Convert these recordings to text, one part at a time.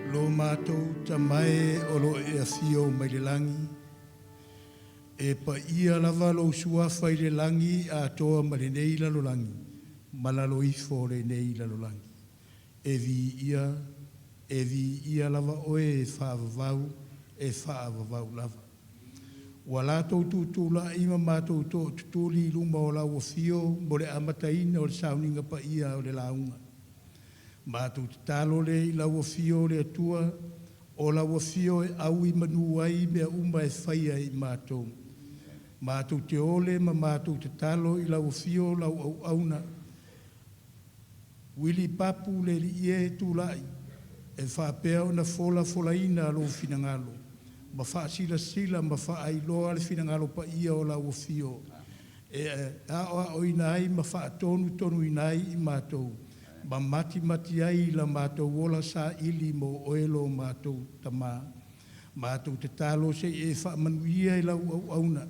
Lo mātou tamae o lo e afio mai le langi. E pa ia lava lo suafa i le langi a toa ma le nei lalo langi. Malalo ifo le nei lalo langi. E vi ia lava oe e whaavavau lava. Wa lātou tūtula ima mātou tūtuli luma o lau o fio mo le amataina o le Sauniga Paia o le launga. Mātou Tatalo le i lau o fio le atua o lau o fio e au i manu ai mea uma e whaia i mātou. Mātou te ole ma mātou Tatalo i lau o fio lau au auna. Willie Papu le li ie tūlai e whapea o na fola ina alo finangalo. Ma sila ma whaailoa le finangalo pa ia o lau o fio. E a o inai ma tonu inai i mātou. Ma mati ai la mātou wola sa ili mo oelo mātou tama. Mātou Tatalo se e whaamanuia i lau au auna.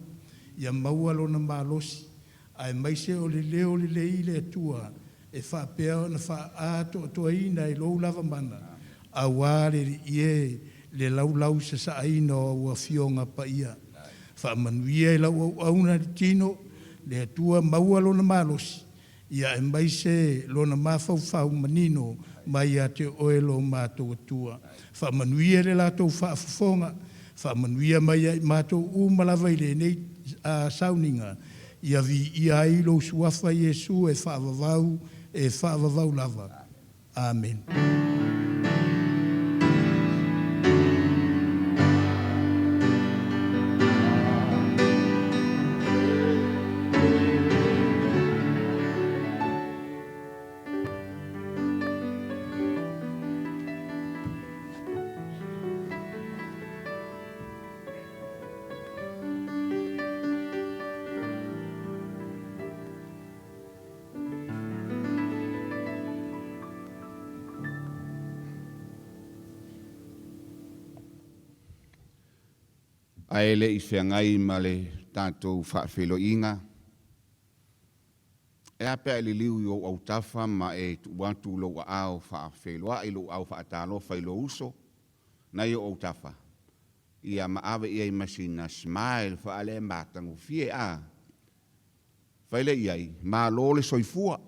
Ia maua lona malosi. Ai maise o le leo le le atua. E whapea na whaato toa ina i lou lava mana. A wāre ie le lau sa aina o ua fionga Paia. Whaamanuia i lau au auna di tino. Le atua maua lona malosi. Ia e maise lona mawhau manino mai a te oelo mātou atua. Whaamanuia le lātou whaafafonga. Whaamanuia mai a mātou umalawa i le nei Sauniga. Ia vi ia ilo suafa Yesu e whaavavau lava. Amen. Aele i whiangai ma le tātou Faafeiloaiga. E apea li liu i o au tafa ma e tuatu Lauga ao Faafeiloai lo au Faatalo failo uso na i o au tafa. Ia maawe ia i masina smile Faalelei matangu fie a. Failei iai, ma lole soifua.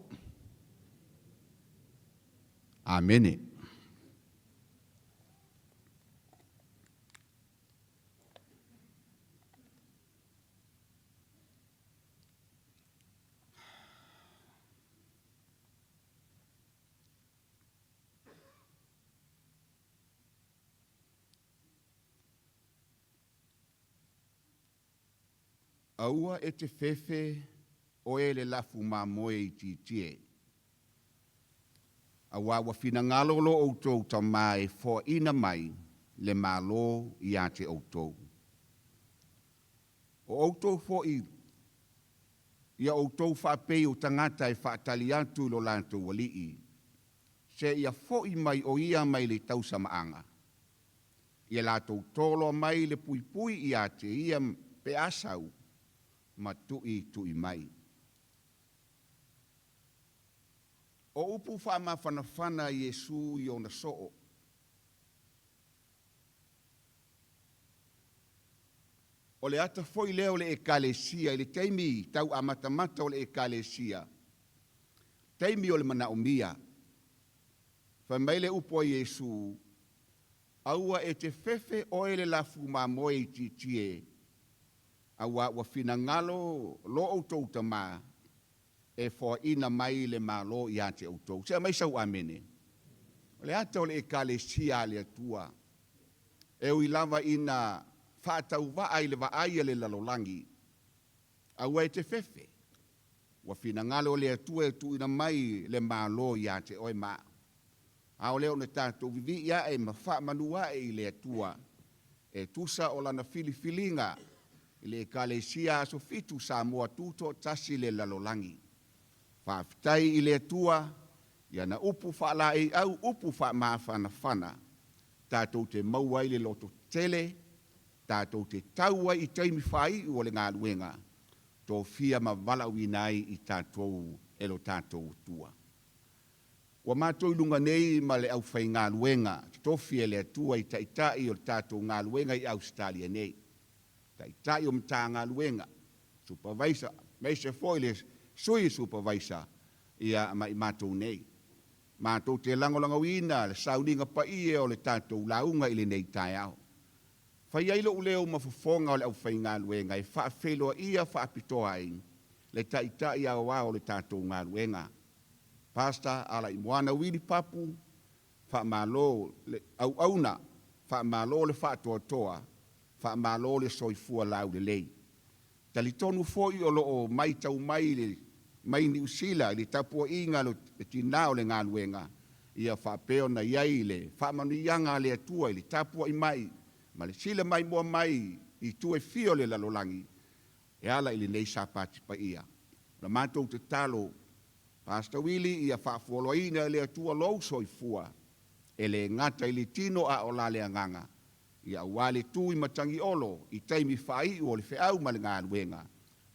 Amene. Aua e te fefe o e le lafu mamoe i titie. Awa wa finangalo lo outou tamai fo ina mai le malo i ate outou. O outou fo i ia outou whapei o tangata e whaatali atu lo lanto walii. Se ia fo i mai o ia mai le tausa maanga. Ia lato tolo mai le pui i ate ia pe asau. Ma tui mai. O upu whama whanawhana Yesu i ona soo. O le ata foi leo le ekalesia, le teimi tau amatamata o le ekalesia. Teimi o le manaumia. Whamai le upo a Yesu, aua e te fefe o ele lafu mamoe i titie. Awa wa finangalo lo outou tama e fo ina mai le malo i ate outou. Se mai sau amene. Le ata o le ekalesia le atua. E ui lava ina whaatau vaai le vaai le lalolangi. Awa e te fefe. Wa finangalo le atua e tu ina mai le malo i ate oi maa. Ao leo ne tātou vivi ia e mawha manua e le atua. E tusa o lana filifilinga. Le ekalesia aso fitu sa moa tuto tasi le lalolangi. Faafetai i le atua, ia na upu Faalelei au upu Faamafana. Tātou te maua i le loto tele, tātou te taua i taimi whai o le ngā luenga. Tō fia ma vala uinai i tātou elo tātou tua. Ua mātou lunga nei ma le au whai ngā luenga, tofi e le atua i taitai o tātou ngā luenga i Australia nei. Taitai o mta ngā luenga, supervisor, mai se foi le sui supervisor ia mai mātou nei. Mātou te langolanga wina, le Sauniga Paia o le tātou launga i le nei tai au. Whai ailo uleo mafufonga o le au whai ngā luenga, e Faafeiloaiga Faapitoa ai, le taitai au o le tātou ngā luenga. Pastor Alaimoana Willie Papu, Faamalo le au auna, Faamalo le Faatoa, Faamalo le soifua Faalelei. Talitonu foi o loo mai tau mai ni usila le tapua inga lo tinao le ngā luenga. Ia whapeo na iai le, whamanianga le atua le tapua i mai, ma le sila mai mua mai i tue fio le lalolangi. E ala ili nei sapati pa ia. Na mātou te talo, Pastor Willie ia Faafeiloaiga le atua lou soifua e le ngata i le tino a o la le anganga. Ia wale tui matangi olo i taimi whai o le whiau ma le ngā luenga.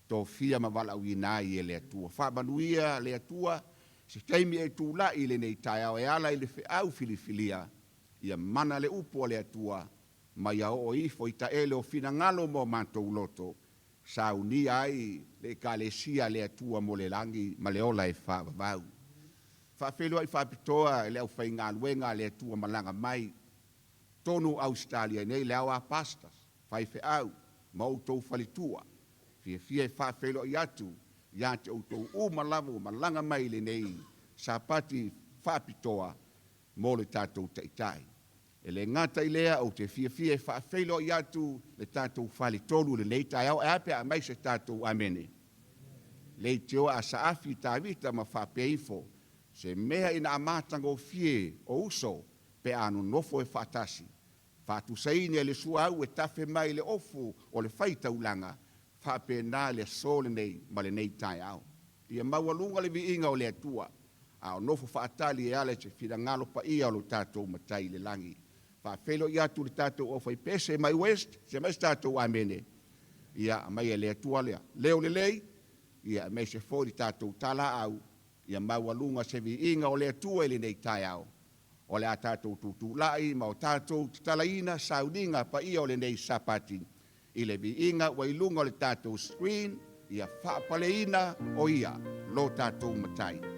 Tō fia ma wala uina i e le atua. Whamanuia le atua se taimi e tūla i le nei tai au e ala i le whiau filifilia. Ia mana le upo le atua ma ia o ifo i ta ele o fina ngalo mo mātou loto. Saunia ai le kalesia le atua mo le langi ma le ola e whaavavau. Faafeiloi Faapitoa e le au whai ngā luenga le atua malanga mai. Tonu Australia nei le awa pastors, whai whiau, ma outou whalitua. Fia e Faafeiloi atu, ia te outou umalavu malanga mai le nei, sapati Faapitoa mo le tātou taitai. E le ngata i lea o te fia e Faafeiloi atu le tātou whalitolu le Leota au e ape a mai se tātou amene. Le teo a saafi Tavita ma whapeifo, se mea ina amatanga o fie o uso pe anu nofo e whaatasi. Whaatusaini e le sua au e tafe mai le ofu o le Faitaulanga, whape nā le sole nei ma le nei tai au. Ia maualunga le viinga o le atua, a o nofo whaatali e ale te whira ngalo pa ia o lo tātou matai le langi. Faafeiloi atu le tātou o fai Pese mai West, se mai tātou amene. Ia mai e le atua lea. Leo le lei, ia mai se fōri tātou tala au, ia maualunga se viinga o le atua e le nei tai au. O le a tātou tūtūlai, ma o tātou talaina Sauniga pa ia o le nei sapati. I le viinga wa ilunga o le tātou screen, ia whaapaleina o ia, lo tātou matai.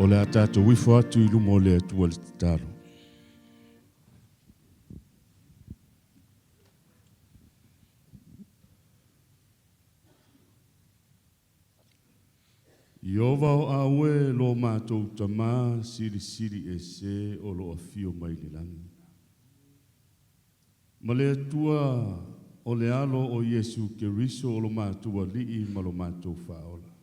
O le atato wifo atu I luma o le atua le tatalo. Iova o awe lo mātou tamā siri e se o lo afio mai ni langi. Ma le atua o le alo o Yesu Keriso o lo mātua lii ma lo mātou whaola.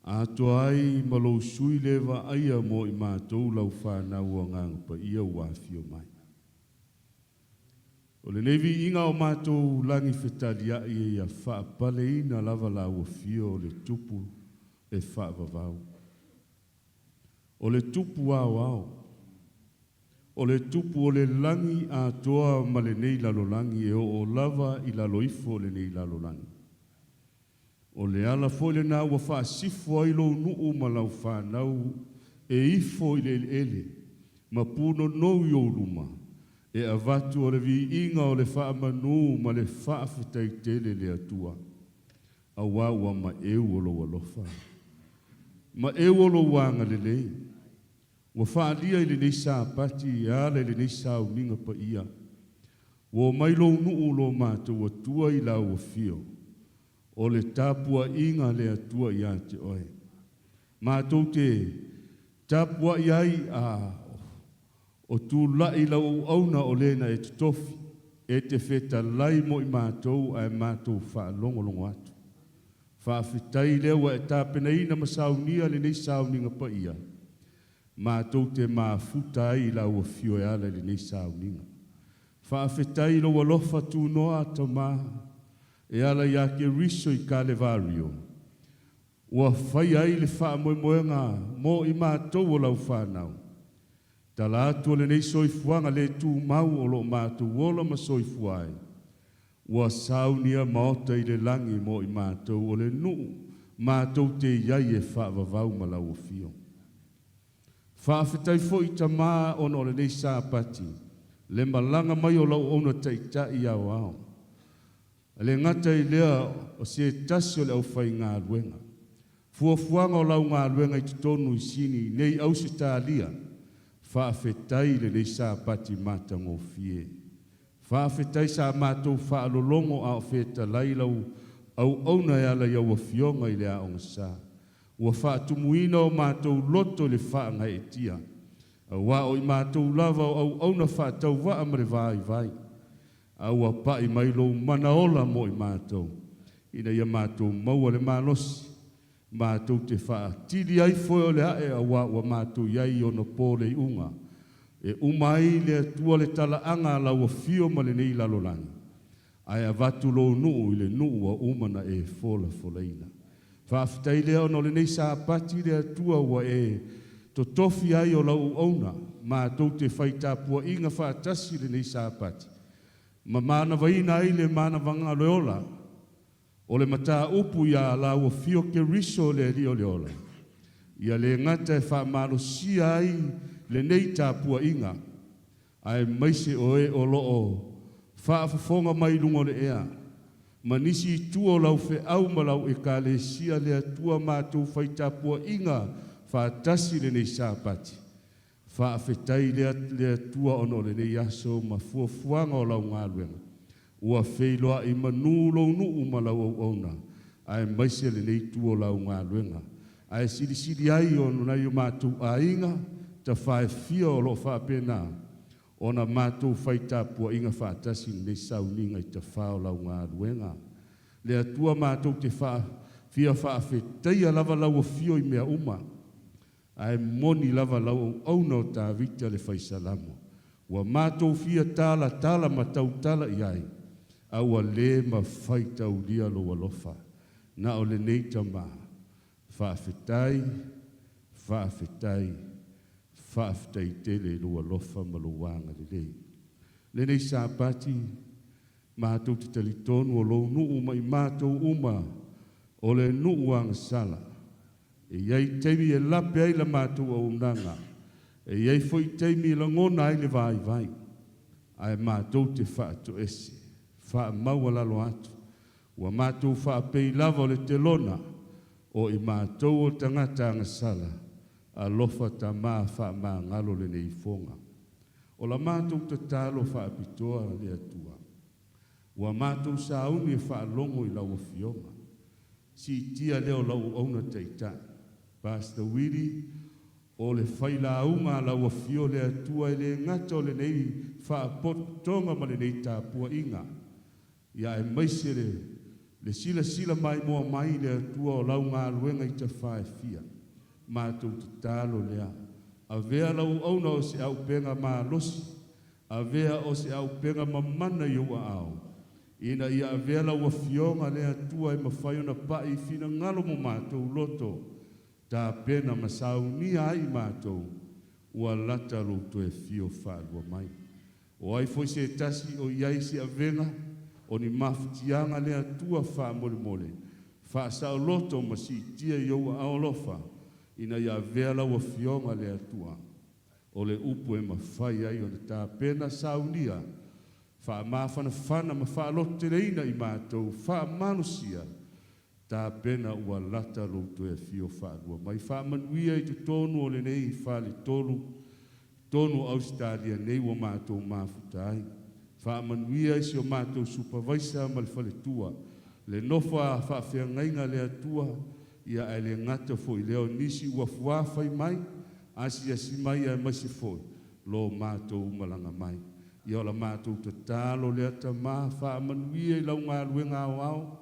Ato ai ma lo sui lewa aia mo I mātou lau whanau a ngang pa ia ua afio mai. O le nevi inga o mātou langi whetalia ia whaapale ina lava la ua fio o le tupu e whaavavau. O le tupu au. O le tupu o le langi a toa ma le nei lalo langi e o lava I lalo ifo le nei lalo langi. O le ala fo le na ua whaasifo ai lo nuu ma lau whanau e ifo I le ele ma puno nou I o luma. E avatu o le vi inga o le whaamanu ma le Faafetai tele le atua. A waua ma eu o lo walofa. Ma eu o lo wanga le lei. Wa Faalia I le nei Sabati e ala le nei Sauniga Paia. Wa mai lo nuu lo mātou atua I lau fio. O le tapua inga le atua I ate oe. Mātou te tapua iai a o tu lai lau auna o lena e te tofi, e te feta lai mo I mātou a mātou whaalongolongo atu. Faafetai lewa e tāpena ina ma saunia le nei Sauniga Paia. Mātou te maafuta ai lau a fio e ala le nei Sauniga. Faafetai lo walofa tu noa tama e ala ia ke riso I Kalevario. Ua whai ai le wha moemoenga mo I mātou o lau whanau. Tala atu le nei soifuanga le tu mau o lo mātou wola ma soifuai. Ua saunia maota I le langi mo I mātou o le nuu mātou te iai e whaavavau ma lau o fio. Faafetai fo I tamā ono le nei Sabati, le malanga mai o lau ona taitai au au. Le ngata I lea o se tasi o le au whai ngā luenga. Fuafuanga o lau ngā luenga I tutonu I sini nei au se tālia. Faafetai le nei Sabati mata ngofie. Faafetai sa mātou whaalolongo a o feta lailau au auna e ala iau a fionga I le a onga sa. Ua whaatumuina o mātou loto le whaanga e tia. Wa o I mātou lava o au auna whaatau wa amare vai. Aua pai mai lo manaola mo I mātou. Ina ia mātou maua le malosi. Mātou te wha tiri ai foi o le ae a wa mātou iai o no pōle I unga. E umai le tua le tala anga la ua fio ma le nei lalolangi. Ai a vatu lo nuu I le nuu a umana e fola ina. Faafetai lea ono le nei Sabati le tua ua e to tofi ai o lau auna. Mātou te whaitapua inga whaatasi le nei Sabati. Ma mana vaina ai le mana vanga leola. O le mata upu ia la ua fio ke riso le rio leola. Ia le ngata e whaamalo sia ai le nei tāpua inga. Ai maise oe o loo whaafafonga mai lungo le ea. Ma nisi tua lau fe au ma lau e ka le sia le atua mātou whaitapua inga whaatasi le nei Sabati. Faafetai le atua ono le nei aso ma fuafuanga o lau ngā luenga. Ua Faafeiloaiga manu lo nuu ma lau au ona. Ai maise le nei tuo lau ngā luenga. Ai siri ai o nai o mātou ainga ta whaefia o lo whaapena. Ona mātou whaitapua inga whaatasi nei Sauniga I ta whao lau ngā luenga. Le atua mātou te whaafia Faafetai a lava lau o fio I mea uma. Ai moni lava lau au na o Tavita le whaisalamo. Ua mātou fia tala ma tautala I ai. Aua le ma Faitau lia lo walofa. Na o le nei tama. Faafetai tele lo walofa ma lo wanga le lei. Le nei Sabati, mātou te talitonu o lo nuu ma I mātou uma o le nuu wanga sala. E iai teimi e lape ai la mātou au nanga. E iai foi teimi la ngona ai le vai. Ai mātou te whaato ese. Wha maua lalo atu. Ua mātou wha pei lava le te lona. o i mātou o tangata ngasala, a lofa ta maa wha maa ngalo le nei fonga. O la mātou Tatalo Faapitoa Leota. Ua mātou sauni e wha longo i lau fionga. Si tia leo lau auna teita. Pastor Willie, o le Faailaunga lau fio Leota e le ngata o le nei wha potonga ma le nei tāpua inga. Ia e maise le sila mai moa mai Leota o lau ngā luenga i ta whae fia. Mātou Tatalo lea. A vea lau auna o se au penga maa losi. A vea o se au penga mamana i ua au. Ina ia a vea lau a fionga lea tua e mawhaiona pa i fina ngalo mo mātou loto. Tā pena ma saunia ai mātou. Ua lata roto e fio whaalua mai. O ai foi se tasi o iai se a venga. O ni mawhitianga lea tua wha mole mole. Wha sao loto ma si tia i ua au lofa. Ina ia vea lau a fionga lea tua. O le upu e mawhai ai o le tā pena saunia. Wha mawhana whana ma wha lote reina i mātou. Wha manusia. Tā pena ua lata roto e fio whaadua. Mai wha manuia i tu tonu o le nei wha le tonu. Tonu Australia nei wa mātou mafutai. Wha manuia i si o mātou supervisor ma le whale tua. Le nofa wha whiangainga lea tua. Ia e le ngata foi leo nisi ua fuafai mai, asi mai e masi foi, lo mātou umalanga mai. Ia o la mātou Tatalo lea ta maa, wha amanuia i lau ngā luenga au.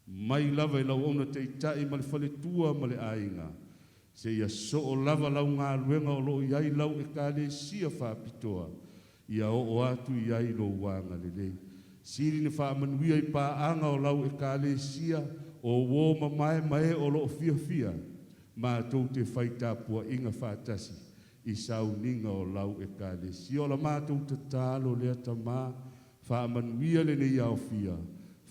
Mai lava i lau ona te itai ma le whale tua ma le ainga. Se ia so o lava lau ngā luenga o lo iai lau e ka le sia Faapitoa. Ia o atu iai lo wanga le lei. Siri ne wha amanuia i pā anga o lau e ka le sia, o wo mai o lo fia ma tou te Faitau inga whaatasi i Sauniga o lau e kale si o la mātou Tatalo lea tamā whaamanuia le nei au fia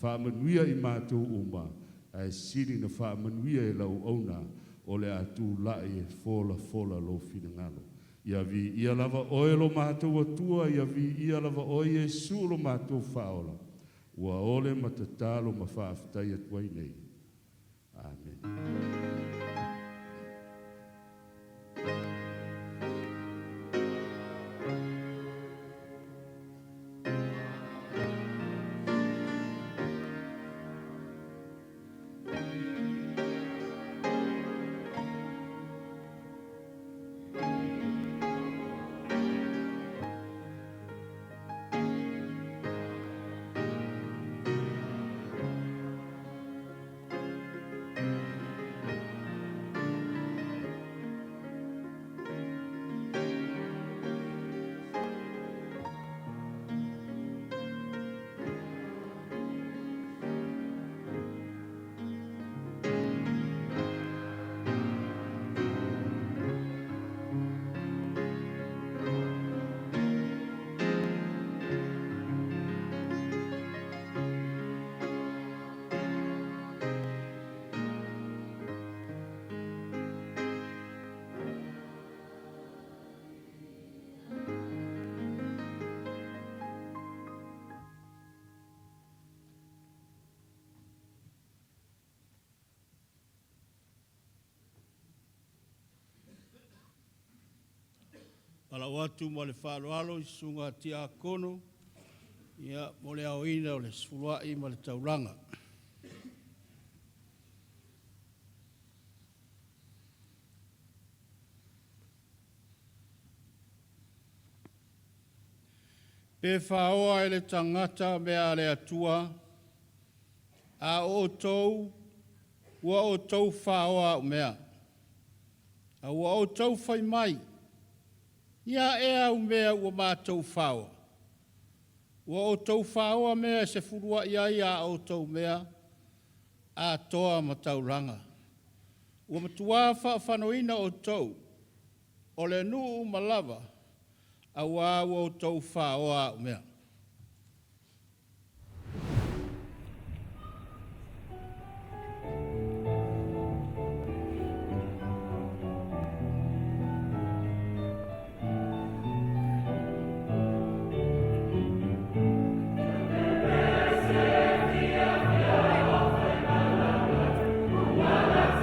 whaamanuia i mātou uma ai siri na whaamanuia e lau auna o le atu lai e fola lo fina ngalo ia vi ia lava oe lo mātou atua ia vi ia lava oe e su lo mātou whaola ua ole ma Tatalo ma Faafetai atuai nei. Amen. Ala watu mo le Faalelei i sunga tia kono ia mo le aoina o le Sefuluai ma le Taulaga. Pe whaoa e le tangata mea le atua a outou ua outou whaoa o mea. A ua outou whai mai ia e au mea ua mātou whao. Ua o tau whao a mea se furua ia ia o tau mea a toa ma Taulaga. Ua matua whanoina o tau o le nuu malava a ua o tau whao a mea. Wow.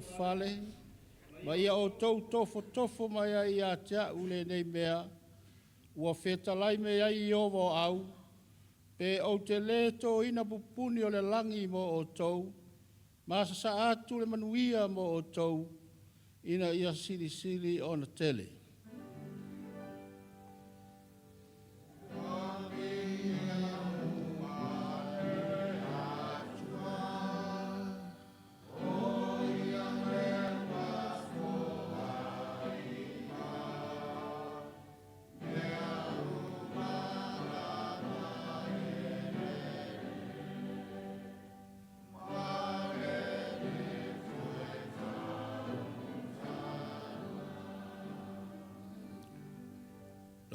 o fale, ma ia o tau tofo mai ai a tea ule nei mea, ua whetalai me ai i ovo au, pe o te leto ina pupuni o le langi mo o tau, ma sa atu le manuia mo o tau, ina ia sili o na tele.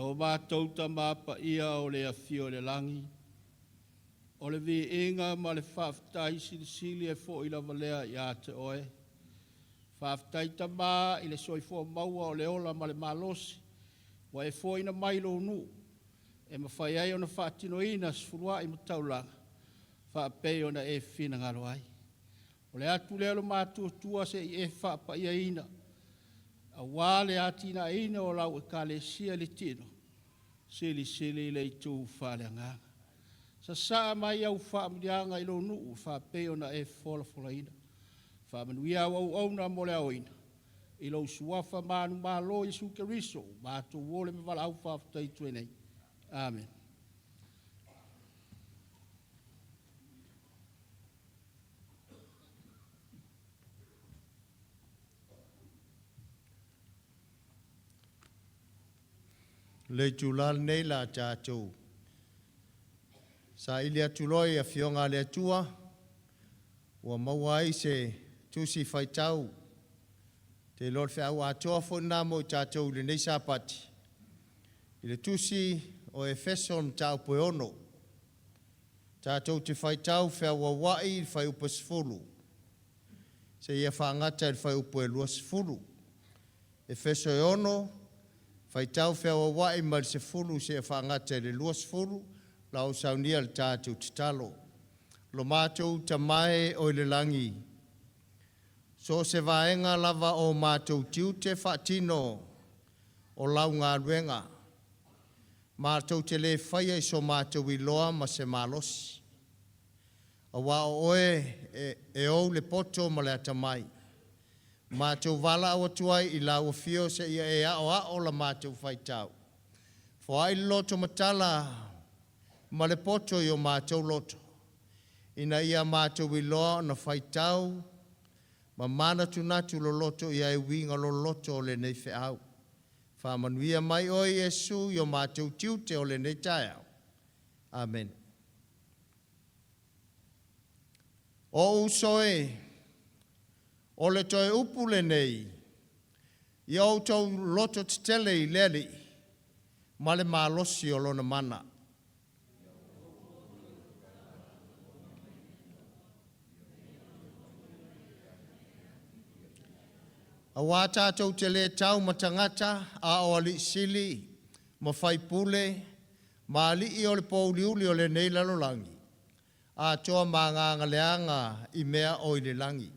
O mātou ta Paia o le afio le langi. O le vi inga ma le Faafetai sili e fo i lava lea i a te oe. Faafetai ta mā i le soifo maua o le ola ma le malosi. Wa e fo ina mailo nu. E mawhai ai o na whaatino ina Sefuluai ma Taulaga. Whaapei o na e whina ngaro ai. O le atu leo mātua tua se i e Paia ina. A wale atina ina o lau e kale sia le tino. Sili le tu Faalelei. Sa mai au whaamirianga ilo nuu whaapeo na e Faualii. Whaamanuia au na mole au ina. Ilo suafa manu malo Yesu Keriso. Mātou wole me wala au Faafetai tuenei. Amen. Le tulal nei la tātou. Sa ili atuloi a fionga le atua, ua maua ai se Tusi Faitau, te lor whea ua atoa whona mo tātou le nei sapati. I le Tusi o Efeson tāu poeono, tātou te Faitau whea ua wai i whai upa Sefulu, se ia whaangata i whai upa e lua Sefulu. Efeso e ono, Faitau whea wai ma le Sefulu se whaangata le lua Sefulu, lau Sauniga le tātou Tatalo. Lo mātou ta mai o le langi. So se vaenga lava o mātou tiu te whaatino o lau ngā ruenga. Mātou te le whaia i so mātou i loa ma se malosi. A wā oe e ou le poto ma le atamai. Mātou wala awa tuai i lau fio se ia e o la mātou Faitau. Fo ai loto matala ma le poto i o mātou loto. Ina ia mātou i loa na Faitau, ma mana tunatu lo loto ia e winga lo loto o le nei whiau. Whamanuia mai o Yesu i o mātou tiute o le nei taiau. Amen. O usoe, o le toe upu le nei, i au tau loto titele i leli, ma le malosi o lona mana. A wā tātou te le tau matangata, a o ali sili, ma whai pule, ma ali i o le pouliuli o le nei lalolangi, a toa mā ngā leanga i mea o i le langi.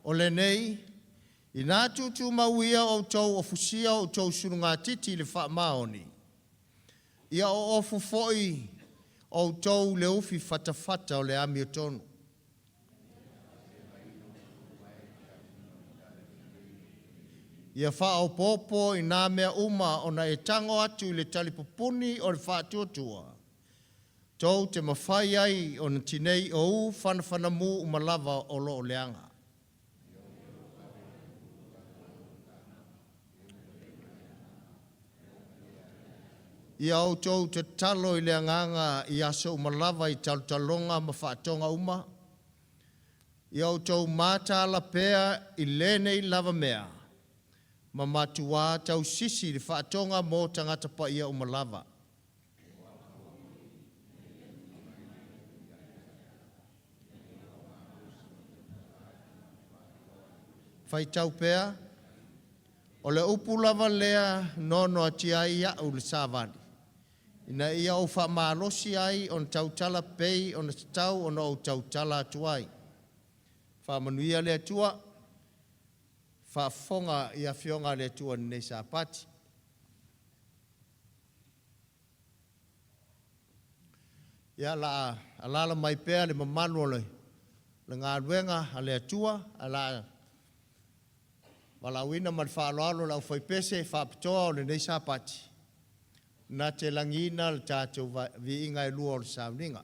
O le nei, i nā tutu mauia o tau o fusia o tau surunga titi le wha maoni. Ia o ofu foi o tau le ufi fatafata o le ami o tonu. Ia wha o popo i nā mea uma o na e tango atu i le talipupuni o le wha tuatua. Tau te mawhai ai o na tinei o u whanawhanamu umalava o lo o leanga. Ia o tau te talo i le anganga i aso umalava i talonga ma whaatonga uma. Ia o tau mātala pēa i lenei lava mea. Ma matua tau sisi i whaatonga mō tangata Paia umalava. Faitau pēa, O le upu lava lea nono atia ia o le savani. Ina ia o whamalosi ai on tautala pei on tau on o tautala atuai. Whamanuia le atua, whafonga ia fionga le atua nei sa pati. Ia la alala mai pea le mamalu o le ngā ruenga a le atua, a la walawina mal whaaloalo lau whai Pese, Faapitoa o le nei sa pati. Na te langina le tātou vi inga e lua o le Sauniga.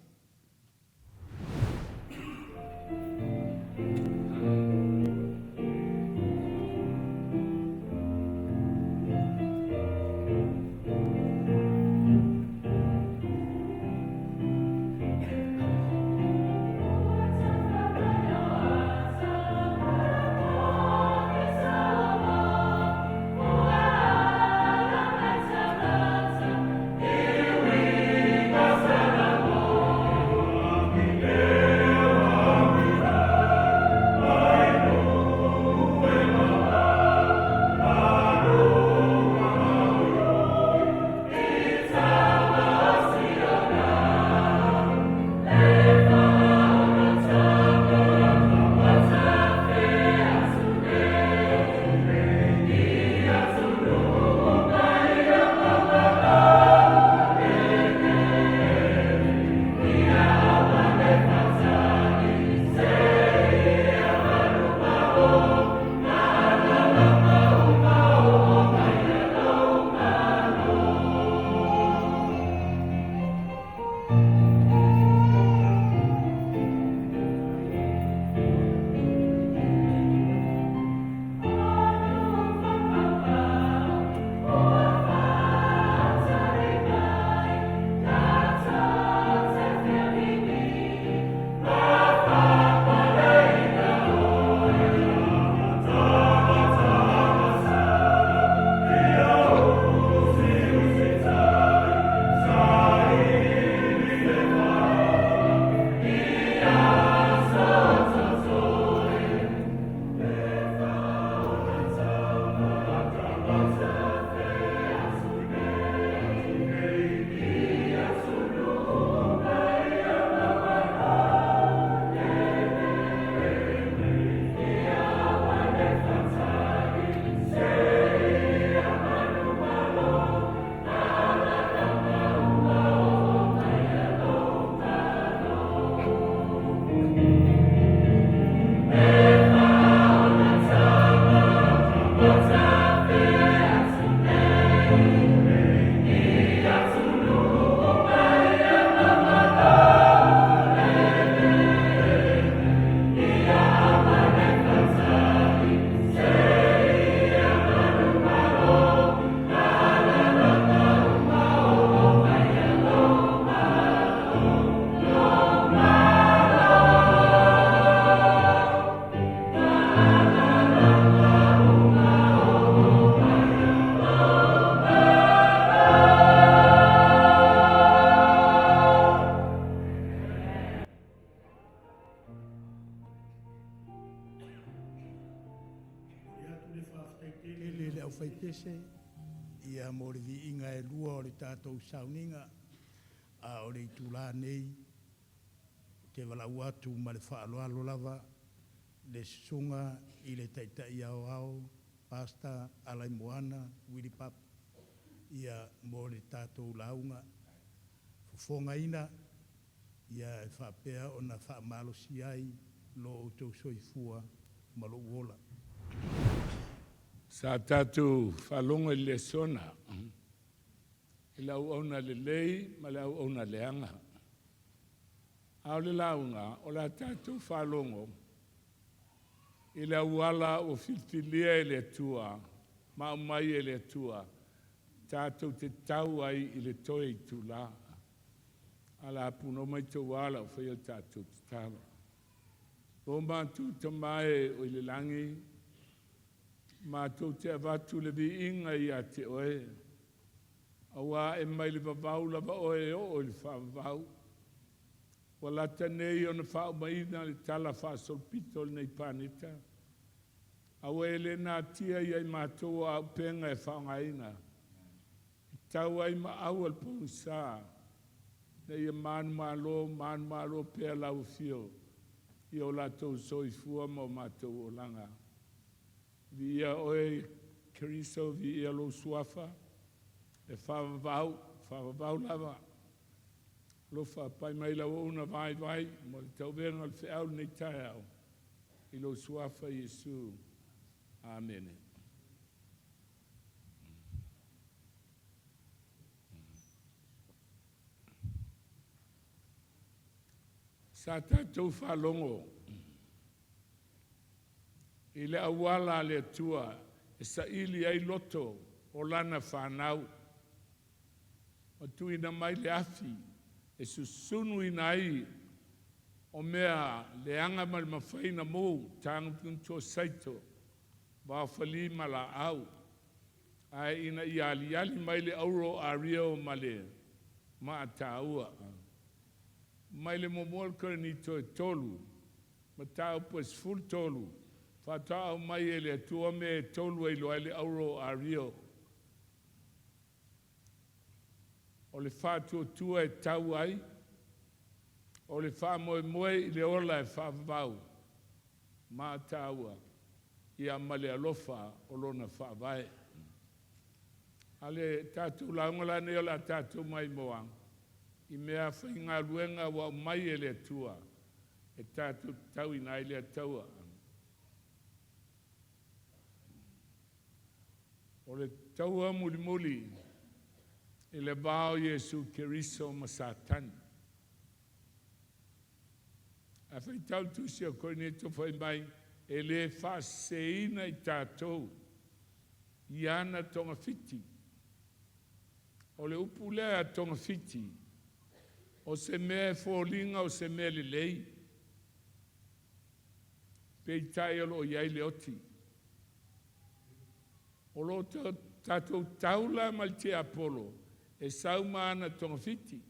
Fai Pese, ia mo le vi inga e lua o le tātou Sauniga, a o le tūlā nei, te walau atu ma le whaaloalo lava, le sunga i le taitai au, pasta, Alaimoana, Willie Papu, ia mo le tātou launga, fofonga ina, ia e whapea o na whaamalo si ai, lo o tau soifua, malo uola. Sa tatu whalonga i le sona, i lau auna le lei, ma lau auna le anga. Au le launga, o la tatu whalongo, i lau ala o filfilia i le tua, ma mai i le tua, tatu te tau ai i le toi i tula. Ala puno mai tau ala o whaia tatu te tala. O mātu tamae o i le langi, mātou te avatu le vi inga i a te oe. Awa e mai le vavau lava oe o le whavau. Walata nei o na whao maina le tala wha solpito le nei pāneta. Au ele nā tia iai mātou a penga e whaongaina. Tau ai ma au al pōngsā. Na ia mānu mālo pēr lau fio. I o lātou soifua mo mātou o langa. Vi ia oe keriso vi ia lo suafa. E whawavau lava. Lofa pai mai lau una vai, mo le tau venga al whiau nei tae au. I lo suafa Yesu. Amen. Sa tātou whalongo. I le awala le tua. E sa ili ai loto o lana whanau. O tuina mai le afi. E susunu ina ai. O mea le anga mal mawhaina mou. Tāngu punto saito. Faafetai mala au. Ai ina i ali mai le auro a rio ma le Mataia. Mai le momol ni to tolu. Ma tau pues full tolu. Faitau mai e le tua me tolu e loa le auro a rio. O le fatu tua e tau ai. O le fa moe i le ola e whavau. Mataia. Ia male alofa o lona whaavae. Ale tātou laungola ne o la tātou mai moang. I mea whainga luenga wa mai e le tua. E tātou tau ina i le taua. O le taua muli. I le vāo Yesu keriso ma Satani. A Faitau Tusi o koine to whai mai. E le whaseina i tātou. I ana tonga fiti. O le upu lea tonga fiti. O se mea fōlinga o se mea lelei. Peitai alo iai leoti. O lo tātou taula mal te apolo. E sauma ana tonga fiti.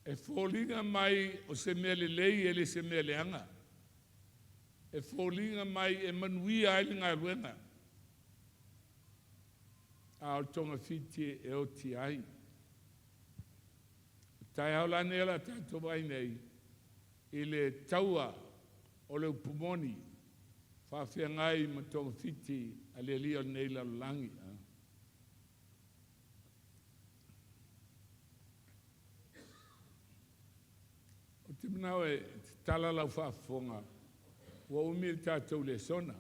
E fōlinga mai o se mea lelei e le se mea leanga. E fōlinga mai e manuia ai ngā ruenga. Ao tonga fiti e o ti ai. Tai au lane ala tātou vai nei. I le taua o le upumoni. Whawhia ngai ma tonga fiti a le lio nei la langi. O te manau e tala lau whaafonga. Wa umil tātou le sona.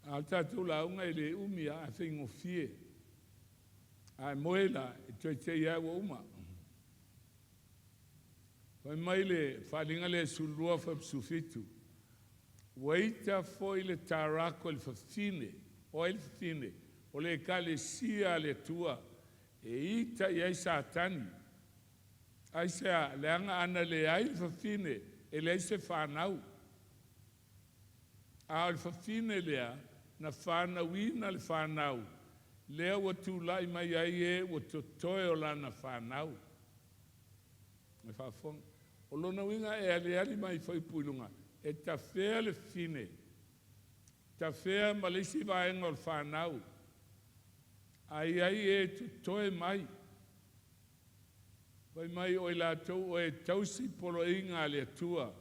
A tātou la unga i le umi a whingo fie. A moela e toi te ia wa uma. Wai mai le whalinga le sulua whapsufitu. Waita foi le tarako le whawhine. O le whawhine. O le kale sia le tua. E ita iai Satani. Aisea le anga ana le ai le whawhine. E lei se whanau. A o le whawhine lea, na whanauina le whanau. Lea wa tūlai mai ai e, wa totoe o lana whanau. Me whawhong. O lona winga e ali mai whaipuilunga. E ta whea le whine. Ta whea malisi vaenga o le whanau. Ai e totoe mai. Vai mai o la tau o e tausi polo inga le tua.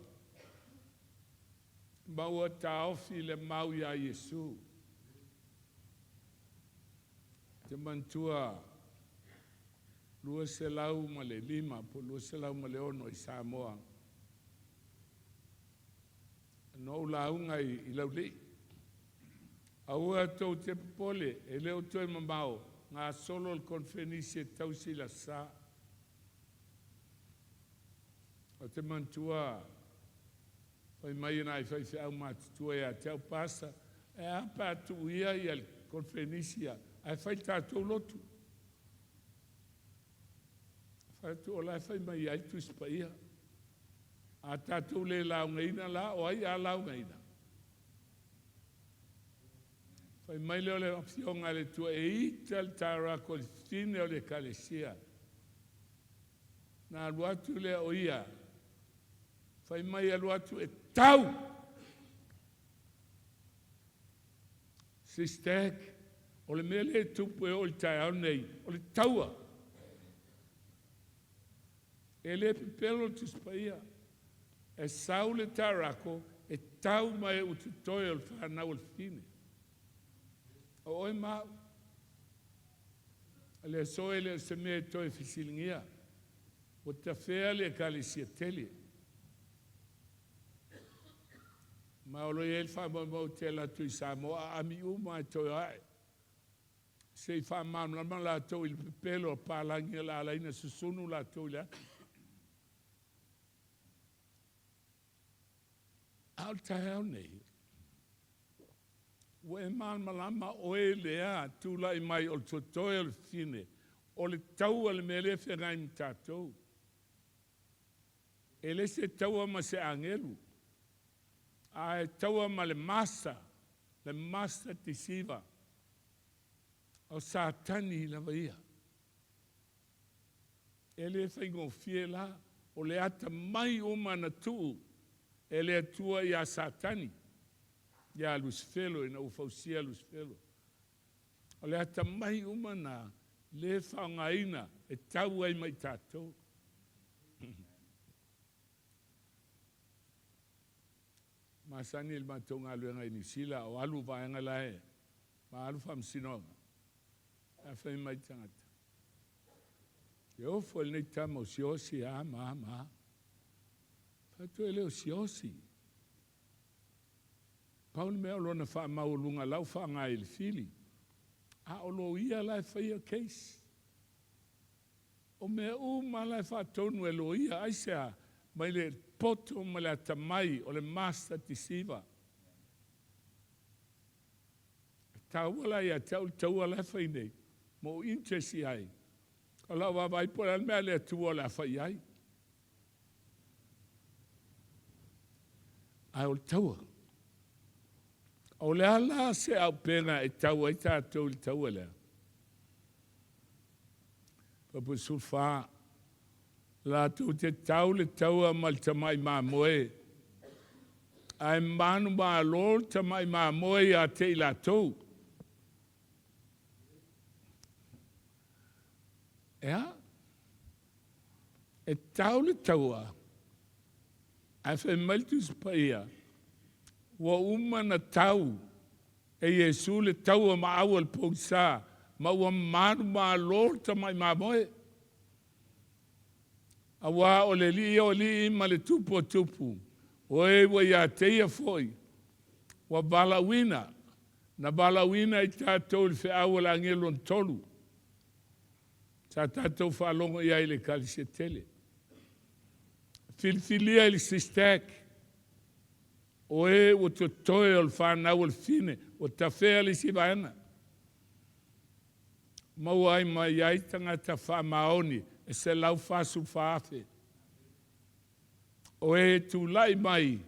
Maua taofi le mau ia Yesu. Te mantua lua se lau ma le lima, po lua se lau ma le ono i Samoa. No launga i laulei. Aua tau te pole, e leo toi mamao, ngā solo il konfenisi tausi la sa. O te mantua, whai mai nai whai whiau mātutua e a te au pasa, e a pātu ia i al konfenisia, ai whai tātou lotu. Whai tu o lai whai mai ai tu Paia. A tātou le laungaina la, o ai a laungaina. Whai mai leo le fionga le tua e ita le tārako le fine o le kalesia. Nā luatu le o ia, fai mai alu atu e tau. SISDAC, o le mele tupu e o le tai au nei, o le taua. E le pepelo tus Paia, e sau le tarako, e tau mai o te toi o le whanau le fine. O oi mau, le soe le se me toi fisilingia, o te whea le kalisia tele. Ma o le whamau te la tui Samoa, ami uma toi ai. Se whamau lama la tau il pepelo palangi la alaina susunu la tau le Al tahau nei. Wa e malama oe lea tūlai mai o totoi o le fine. O le taua le mele whengai mi tātou. E le se taua ma se angelu. A e taua ma le masa tisiva. O satani la vaia. E le whaingo fie la, o le ata mai o mana tuu. E le atua ia satani. Ia Lucifelo, ina ufausia Lucifelo. O le ata mai umana, le whaongaina, e tau ai mai tātou. Masani il matonga luenga i Nisila, o alu vaenga lae, ma alu whamsinonga. A whai mai tangata. E ofo el nei tamo Siaosi, ma. Fatu e leo Siaosi. Paul mea o lona wha maulunga lau wha ngai le fili. A o lo ia lai whaia case. O mea ma lai wha tonu e lo ia aisea mai le poto ma le atamai o le master tisiva. Taua ia taua lai whai nei. Mo interesi ai. O lau wawai pora mea le atua la whai ai. Ai o taua. O le ala se au pena e taua i tātou le taua lea. Papu sulfa, la tu te tau le taua mal tamai ma moe. Ai manu ma lor tamai ma moe a te ila tou. Ea? E tau le taua. Ai whai maltus Paia. Wa umana tau e Yesu le tau ma awal pogsa ma wa manu ma lor tamai ma moe awa o le li ma le tupu o e wa ya teia foi wa balawina i tātou le fe awal angelon tolu sa tātou whalongo ia i le kalisetele filfilia i le SISDAC o e o te toe o le whanau o le fine, o ta whea le si vaena. Mau ai mai ai tangata wha maoni, e se lau whasu whaafe. O e tu lai mai,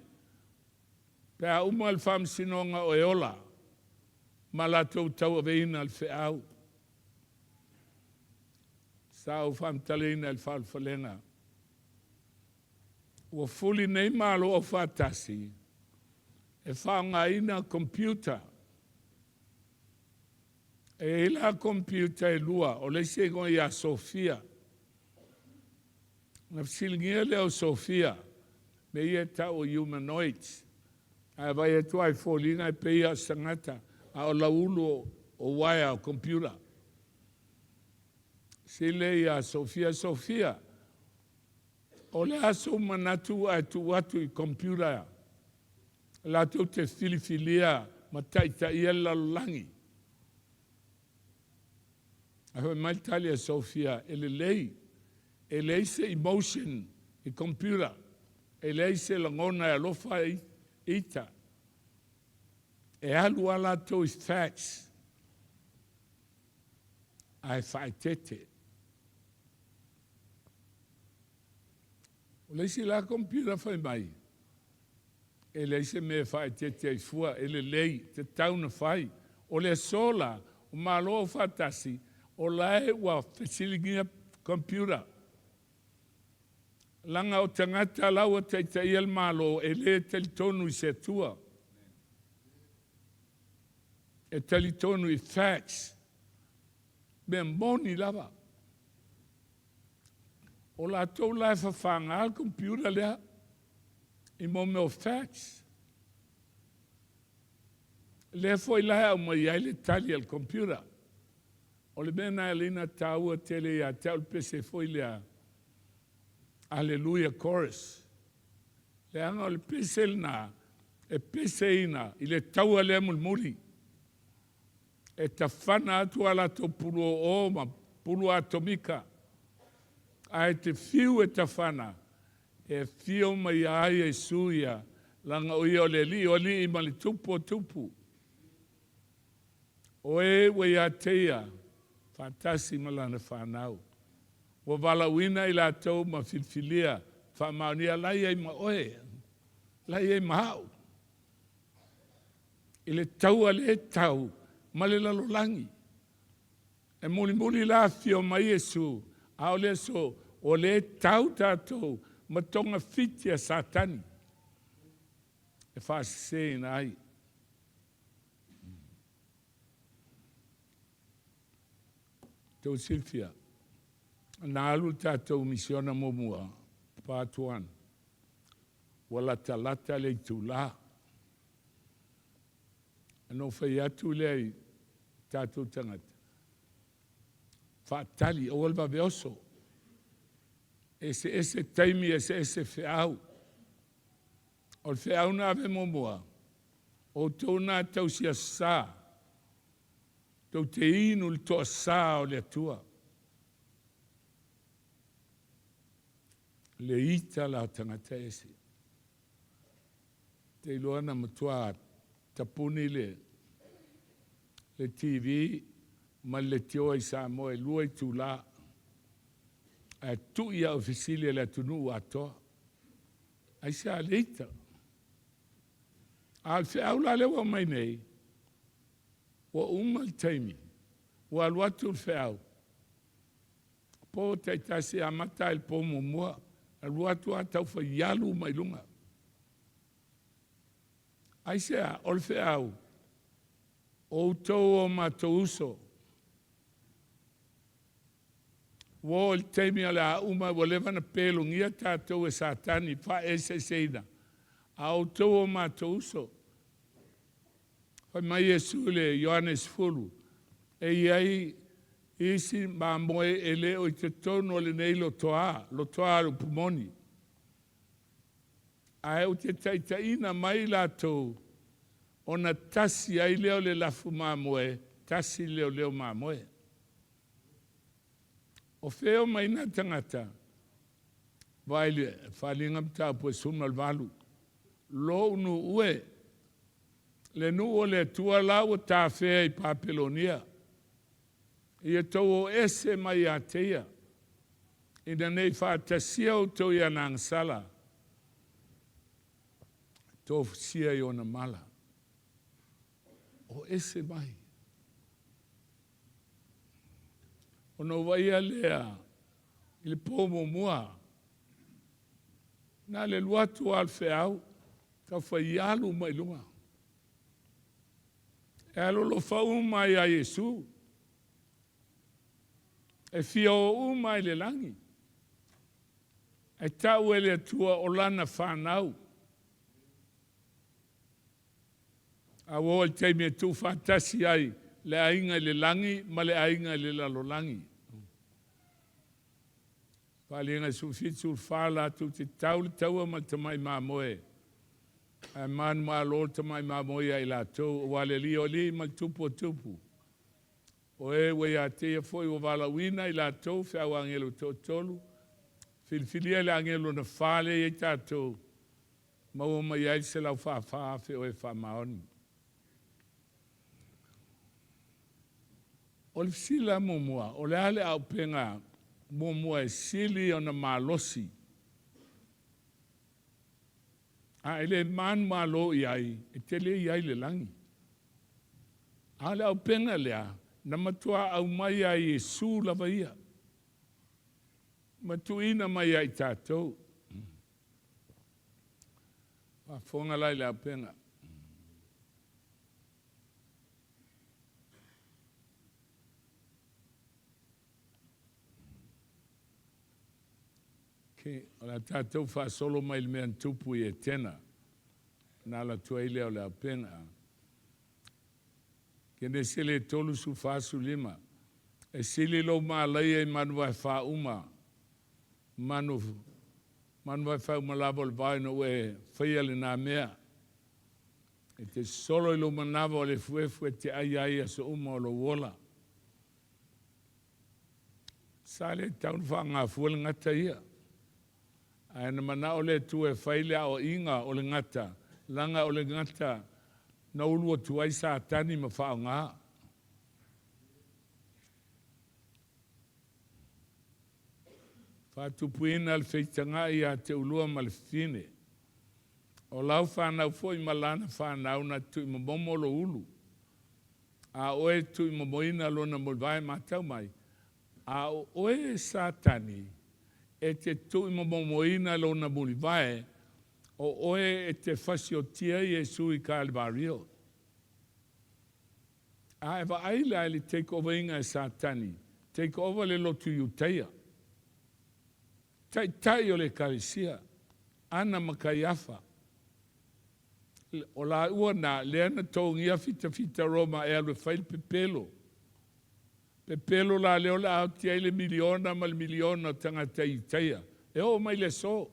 pea uma le whamsinonga o e ola, ma la tau aveina le whiau. Sa o whamtalina le whalwhalenga. O fuli nei malo o whatasi, e whaongaina computer. E ila computer e lua, o le sego ia Sofia. Na fsilingia leo Sofia, me ia tau humanoids. A vai e tuai folina e peia sangata, a o laulu o waia o computer. Sile ia Sofia. O le aso manatu a tu atu I computer. La tau te filifilia mataita ia lalangi. Aho mai talia Sofia, ele lei se emotion I computer, ele se langona e lofa ita. E alu ala tau I facts. Ai faitete. O leisi la computer fai mai. E leise me fai te ai fua, ele lei, te tauna fai. O le sola, o malo o fatasi, o lae ua faciligia computer. Langa o tangata laua taitai al malo e le talitonu I se tua. E talitonu I facts. Mea moni lava. O la tau lai whawhanga al computer lea. I mo meo facts. Le foi lai au mai ai le tali al computer. O le mena alina taua tele ia tau le pese foi lea. Hallelujah chorus. Le anga o le pese na. E pese ina. I le taua le mulmuli. E ta whana atu ala to pulu o ma pulu atomika. Ai te fiu e ta whana. E fiu mai ai e suia. Langa o ia o li I mali tupu o tupu. O e wei a teia. Fantasi malana whanau. Wa walawina I la tau ma filfilia. Whamaunia lai ai ma oe. Lai ai ma hau. I le tau a le tau. Male lalo langi. E muli la fio mai Yesu. A o le so. O le tau tātou. Ma tonga fitia satani. E whaase na ai. Tau Silvia. Na alu tātou misiona momua. Pātuan. Wala talata le tula. Ano whai atu lei tātou tangata. Whaatali o walba veoso. Ese taimi, ese whiau. O whiau na ave momua. O tau nā tau sia sā. Tau te inu le toa sā o le atua. Le ita la tangata ese. Te iloana matua tapuni le TV, ma le tio I sa moe lua I tula. A tu ia ofisili le tunu atoa. Ai sa leita. Al whiau la lewa mai nei. Wa umal taimi. Wa alwatu whiau. Po taitasi amata il po mumua. Alwatu atau fa yalu mai lunga. Ai sea ol whiau. O tau o matouso. Wo il teimi ala uma wo levana pelo ngia tātou e satani fa ese seina. A o tau o matouso. Fai mai Yesu le Ioannes fulu. E iai isi ma moe e leo I te tono le nei lo toa lo pumoni. A e te taitaina mai latou. Ona tasi ai leo le lafu mamoe, tasi leo mamoe. O feo mai na tangata, vai le whalinga mta po suma valu. Lo unu ue, le nu o le tua lau ta fea I Papelonia. Ia tau o ese mai a teia. Ina nei whaatasia o tau ia nang sala. Tau sia I ona mala. O ese mai. O no vai a lea. I le pomo mua. Na le luatu al feau. Ka whai alu mai lunga. E alo lo whau mai a Yesu. E fia o mai le langi. E tau ele tua o lana whanau. A wo il teimi e tu fantasi ai le ainga le langi ma le ainga le lalo langi. Whalinga sufitu whala tu te tau le taua ma te mai mamoe. A man ma lo te mai mamoe ai la tau wale li o li ma tupu tupu. O e wei a te foi o wala wina I la tau whiau angelo tolu. Filfilia le angelo na whale e tātou. Mau mai ai se lau whawhawhi o e whamaoni. O le sila mumua, o le ale au penga mumua e sili o na malosi. A ele man malo I ai, e tele I ai le langi. A le au penga lea, na matua au mai ai Yesu lava ia. Matuina mai ai tātou. Whafonga lai le apenga. Ke ola tātou whaasolo mai le mea tupu I e tena. Nā la tuaile o le apenga. Ke ne sele tolu su whaasu lima. E sili lo maa lai e manu vai wha uma. Manu vai wha uma labo le vai no e whaia le nā mea. E te solo I lo manawa o le fuefue te ai aso uma o lo wola. Sale taun wha ngā fuel ngata ia. Aina mana o le tu e whaile o inga o le ngata. Langa o le ngata na ulua tuai sa tani ma wha ngā. Whatupuina al feitanga I a te ulua ma le fine. O lau whanau fo I malana whanau na tui mamomo lo ulu. A oe tui mamoina lo na mulvai matau mai. A oe satani e te tui mamomoina lo na mulvai o oe e te whasiotia Iesu I Kalvario. A ewa aile li take over inga e satani. Take over le lotu Iuteia. Tai o le kalisia. Ana makaiafa. O la ua na leana tongia fita Roma e alwe whaile pepelo. Pepelo la leo la au tia ile miliona mal miliona tangata Iuteia. E o mai le so.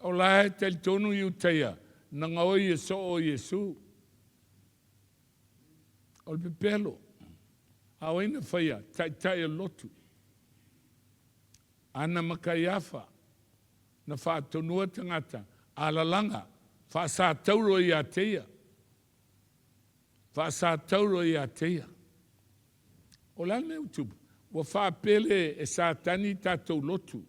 O la e tel tonu Iuteia. Nanga o Iesu o Iesu. O le pepelo. Au ina whaia. Tai o lotu. Ana makaiafa. Na whaatonua tangata. Alalanga. Whaasātauro I ateia. Whaasātauro I ateia. O la me utubu. Wa whaapele e sātani tātou lotu.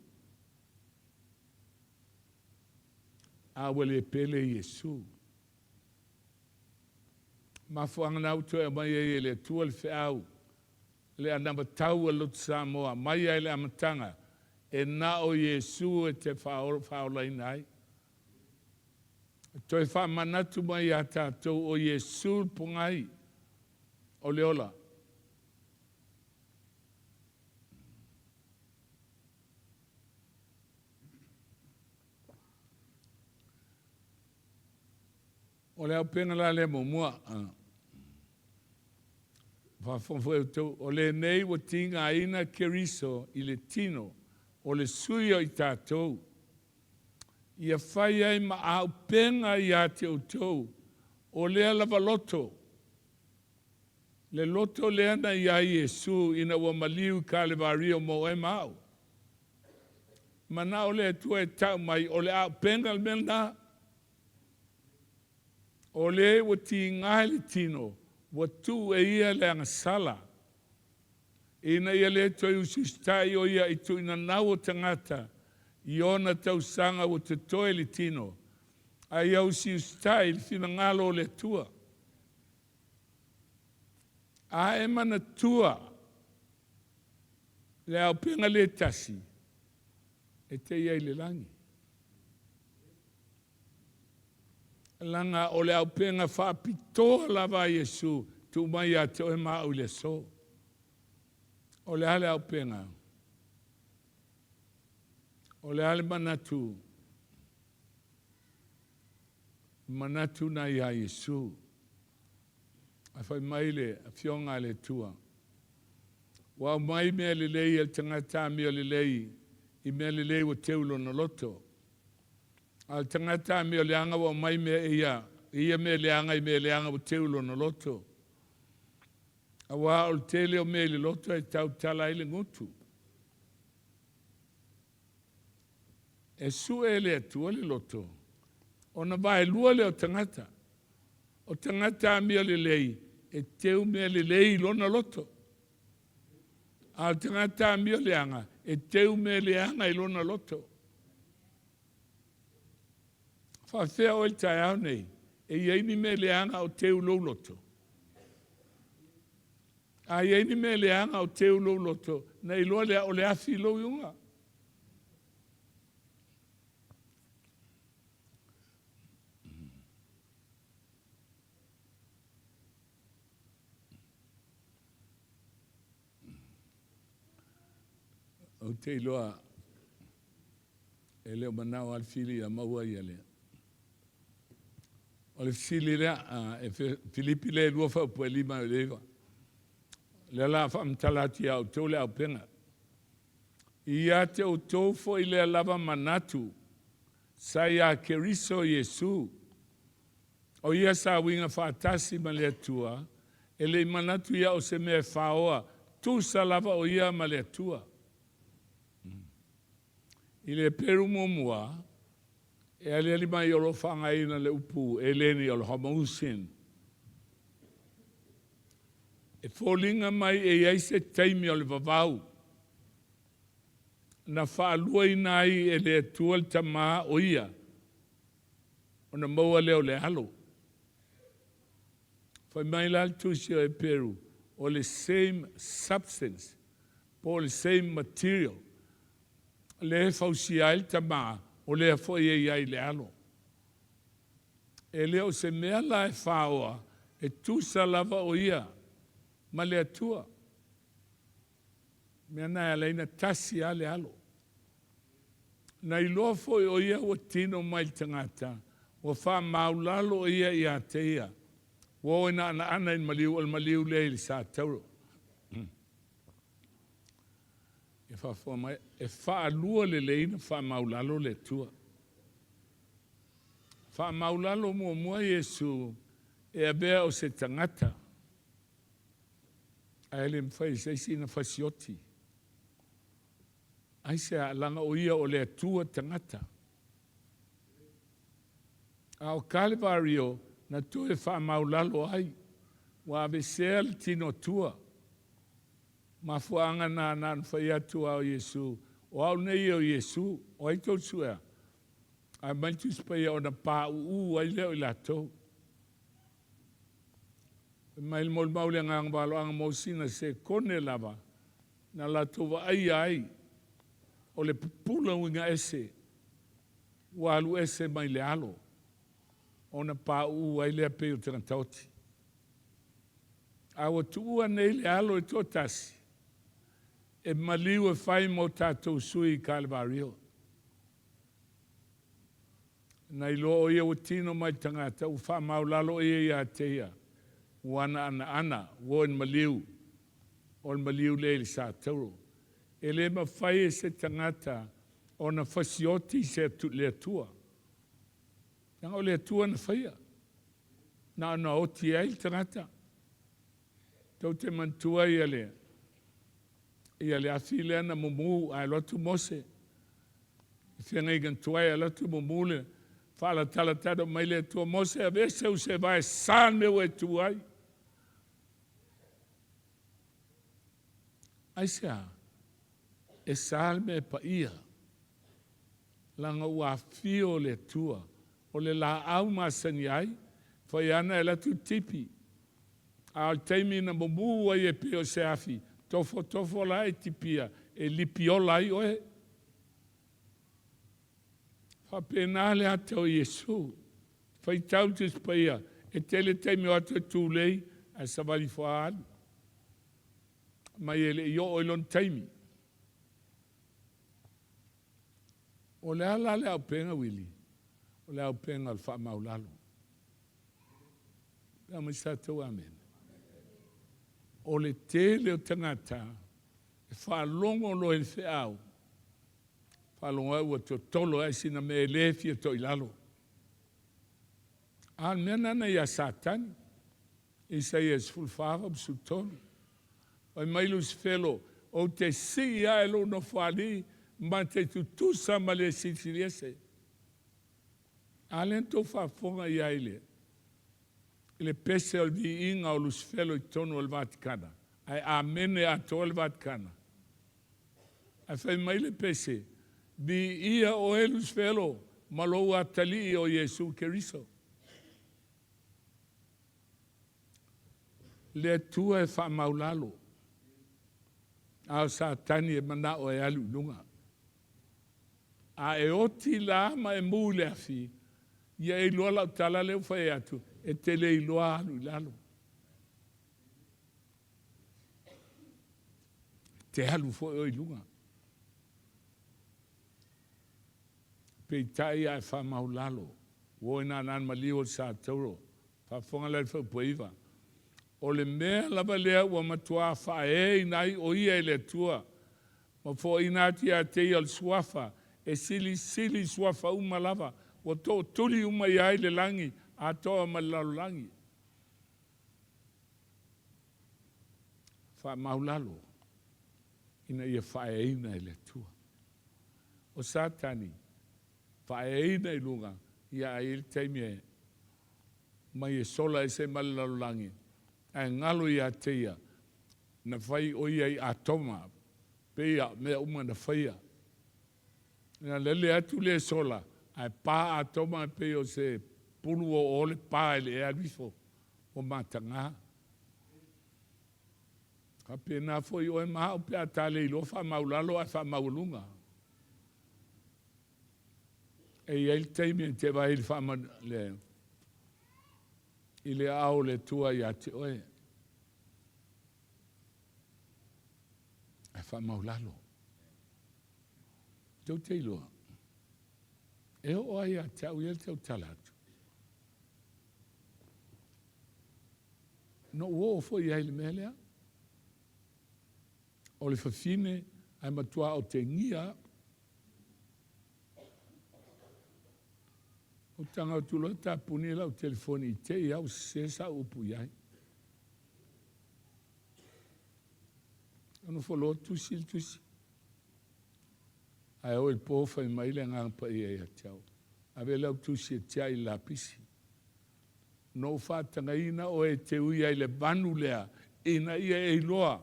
Awele pele Iesu. Mafuanga na uto e mai e le tua le whiau. Le anama tau a lotu Samoa. Mai e le amatanga. E na o Iesu e te Faualii nai. Toi wha manatu mai a tātou o Iesu pungai. O leola. O leo penga la le mua. O le nei wa tinga aina keriso I le tino. O le suio I tātou. Ia whai ai ma au penga I a te utou. O lea lava loto. Le loto lea na I a Iesu ina wa maliu Kalvario mo e mau. Mana o lea tua e tau mai o le au penga le mena. O le wa ti ngai le tino. Wa tu e ia le angasala. Ina ia le toi usistai o ia I tu ina nau o tangata. Iona tau sanga o te toe le tino. Ai au si ustai le fina ngalo le tua. A e mana tua. Le au penga le tasi. E te iai le langi. Langa o le au penga Faapitoa lava Iesu. Tu mai a te oe mau le so. O le ale au penga. O le ale manatu. Manatu na ia Iesu. A whai mai le, a fionga le tua. Wa mai mea le lei al tangata mea le lei. I mea le lei wa teulo na loto. Al tangata mea le anga wa mai mea ia. Ia mea le anga I mea le anga wa teulo na loto. A wa o tele o mea le loto e tau tala ile ngutu. E su e le atua le loto. O na vai lua le o tangata. O tangata mea le lei. E teu mea le lei lona loto. Al tangata mea le anga. E teu mea le anga I lona loto. Whawhea o il tai au nei. E ieini mea le anga o teu lou loto. A ieini mea le anga o teu lou loto. Na iloa le o le afi lou iunga. o te iloa e leo manao al fili a maua ia lea. O le fili lea e Filipi le lua wha upua lima e lewa. Le la wha mtalati au tau le au penga. Ia te o tofo i le lava manatu sa ia keriso Yesu. O ia sa winga whaatasi ma le atua e le manatu ia o se mea whaoa tu sa lava o ia ma le atua. I le peru momua, e ale alima i olo whangaina le upu, e leni olo homausin. E fōlinga mai e eise teimi o le vavau. Na whaalua i nai e le atua le tamaa o ia. O na maua leo le alo. Whai mai la tusi o e peru, o le same substance, po le same material. Le fausia il tama o le foi e le alo. E leo se mea la e faoa e tu sa lava o ia ma le atua. Mea na leina tasi a le alo. Na iloa foi o ia o tino mai tangata o fa maulalo o ia i ateia. Wo ina ana in maliu le il sa tauro. E wha lua le leina wha maulalo le tua. Wha maulalo mua Yesu e a bea o se tangata. A ele mwhai seisi na whasioti. Ai se a langa o ia o le tua tangata. A o Calvario na tu e wha maulalo ai. Wa ave sea le tino tua. Ma fuanga na whai atua o Yesu. O au nei o Yesu, o ai tau sua. A mantu spaya o na pā ai leo i lato. Mai il mol maule ngang balo ang mausina se kone lava. Na lato wa ai. O le pula winga ese. Walu ese mai le alo. O na pā ai lea peo tanga tauti. A o tua nei le alo e totasi. E maliu e whai mo tātou sui i Calvario. Nei lo o ia o tino mai tangata, u wha maulalo ia teia. Wana ana, wo en maliu. O en maliu le sa tauro. E le ma whai e se tangata, o na whasioti se le atua. Nanga o le atua na whaia. Na oti ai tangata. Tau te mantua ia lea. Ia le afile ana mumu a lotu mose. Whianga i gantuai a lotu mumule. Whala talatado mai le tua mose a vese u se vai san meu e tuai. Aisea, e salme e Paia. Langa ua fio le tua. O le la au masani ai. Whai ana e latu tipi. A teimi na mumu ai e peo se afi. Tofo la e tipia, e lipiola ai oe. Whapenale ate o Yesu. Faitau te Paia, e tele teimi o atu tūlei, a savali Faalelei. Mai ele i o ilon teimi. O le ala le au penga, Willie. O le au penga al wha maulalo. Pea mai sa tau amen. O le tele o tangata, e whaalongo lo e whiau. Whaalongo au a to tolo e sina me lefi e to ilalo. An mena na ia satani, Isaia Sefuluai su tolo. O mailu sfelo, o te si ia e lo no Faalelei, ma te tutusa ma le sitiriese. Alen to whafonga ia ile. Le Pese o di inga o lusfelo i tono al Vaticana. Ai amene a to al Vaticana. Ai fai mai le Pese. Di ia o e lusfelo malo a tali o Yesu Keriso. Le tua e wha maulalo. Ao satani e mana o e alu lunga. A e oti la ma e mule a fi. Ia e loa lau tala leo whae atu. E tele i loa alu lalo. Te alu fo o i lunga. Peitai ai whamaulalo. Wo ina nan mali o sa tauro. Whafonga lai whaupuiva. O le mea lava lea ua matua whae nai o ia le tua. Ma fo ina tia te al suafa. E sili suafa uma lava. Wa to tuli uma iai le langi. A toa malalo langi. Whamaulalo. Ina ia whae ina le tua. O satani. Whae ina i lunga. Ia il teimie. Mai e sola e se malalo langi. Ai ngalo ia teia. Na whai o ia i atoma. Peia mea uma na whaia. Na lele atu le sola. Ai pā atoma e peo se pulu o ole pā ele e alifo. O matanga. Ka pena foi o e maha o pea tale ilo wha maulalo ai wha maulunga. E il teimi te vai il wha le i le ao le tua i ate oe. Ai wha maulalo. Tau te iloa. E o ai a te au i tau talatu. No uo fo i aile melea. O le whawhine ai matua o te ngia. O tanga o tulo ta puni la o telefoni i te i au sesa upu iai. Ano folo tusi. Ai o il pofa i maile ngang pa i a tiao. Ave lau tusi e tia i lapisi. No whatanga ina o e te ui ai le banu lea. Ina ia e loa.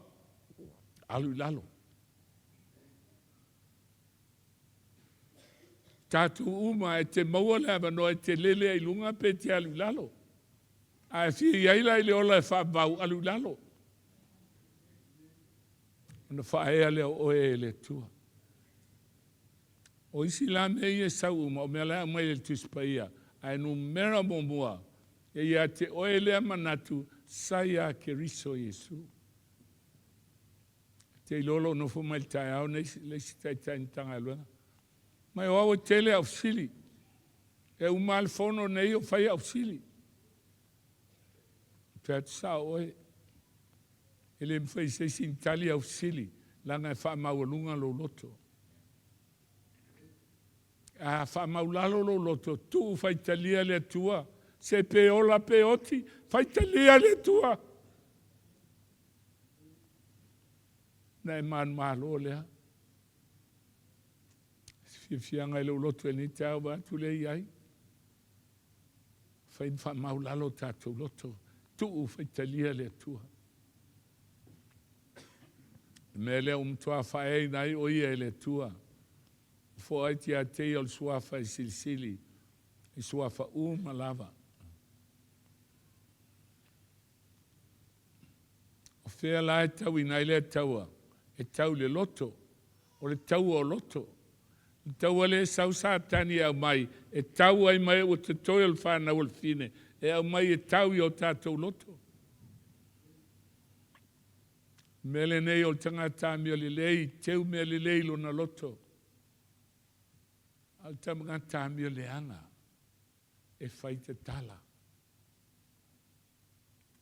Alu lalo. Tatu uma e te maua lea no e te lele ai lunga pe te alu lalo. A e fia iaila i le ola e whabau alu lalo. Ona whaea leo oe e le tua. O isi la mei e sau uma o mea lea mai le tusi Paia. A e nu mera momua. E ia te oe lea manatu saia ke riso Yesu. Te ilolo no fu mai tai au nei le sitai tanga luenga. Mai o au tele au sili. E u mal fono nei o fai au sili. Te sa oe. Ele me fai se sintali au sili. Langa e wha maulunga lo loto. A wha maulalo lo loto. Tu fai talia le tua. Se peola peoti. Fai talia le tua. Na e malo lea. Fianga e loto e ni tau ba tu le iai. Fai wha maulalo tātou loto. Tu fai talia le tua. Me lea tua whae nai o ia e le tua. Fo ai tia te al suafa e silisili. I suafa malava. O whea la e tau i nai le taua. E tau le loto, o le tau o loto. Le tau le sau satani au mai, e tau ai mai o te toi al whana o fine, e au mai e tau i o tātou loto. Mele nei o tangata mi o lei, teu me lei lo na loto. Al tangata mi o leanga, e whai te tala.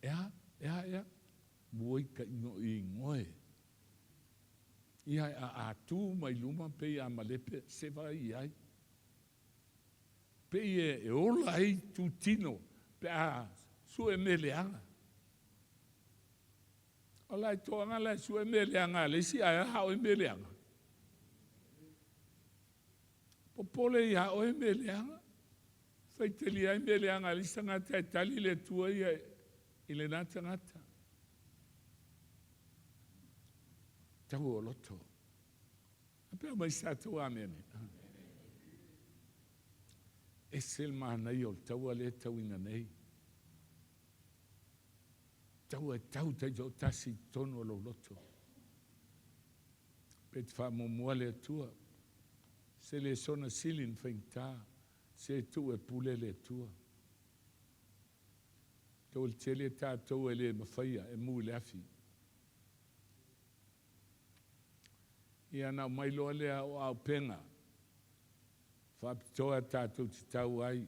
Ea, muoi ka ino i ngoe. Ia a tu mai luma pe a malepe se vai ai. Pe e ola ai tu tino pe a su e meleanga. Ola i toanga la su e meleanga le si a ha o e meleanga. Popole ia o e meleanga. Fai te li ai meleanga li sangata e tali le tua ia i le natangata. Tau o loto. Apea mai sa tau amene. E sel mana i o tau ale tau ina nei. Tau e tau te jo tasi tono o lo loto. Pe te wha momua le tua. Se le sona silin whainta. Se tu e pule le tua. Tau le tele tātou e le mawhaia e mui le afi. Ia na mai loa lea o au penga. Faapitoa tātou te tau ai.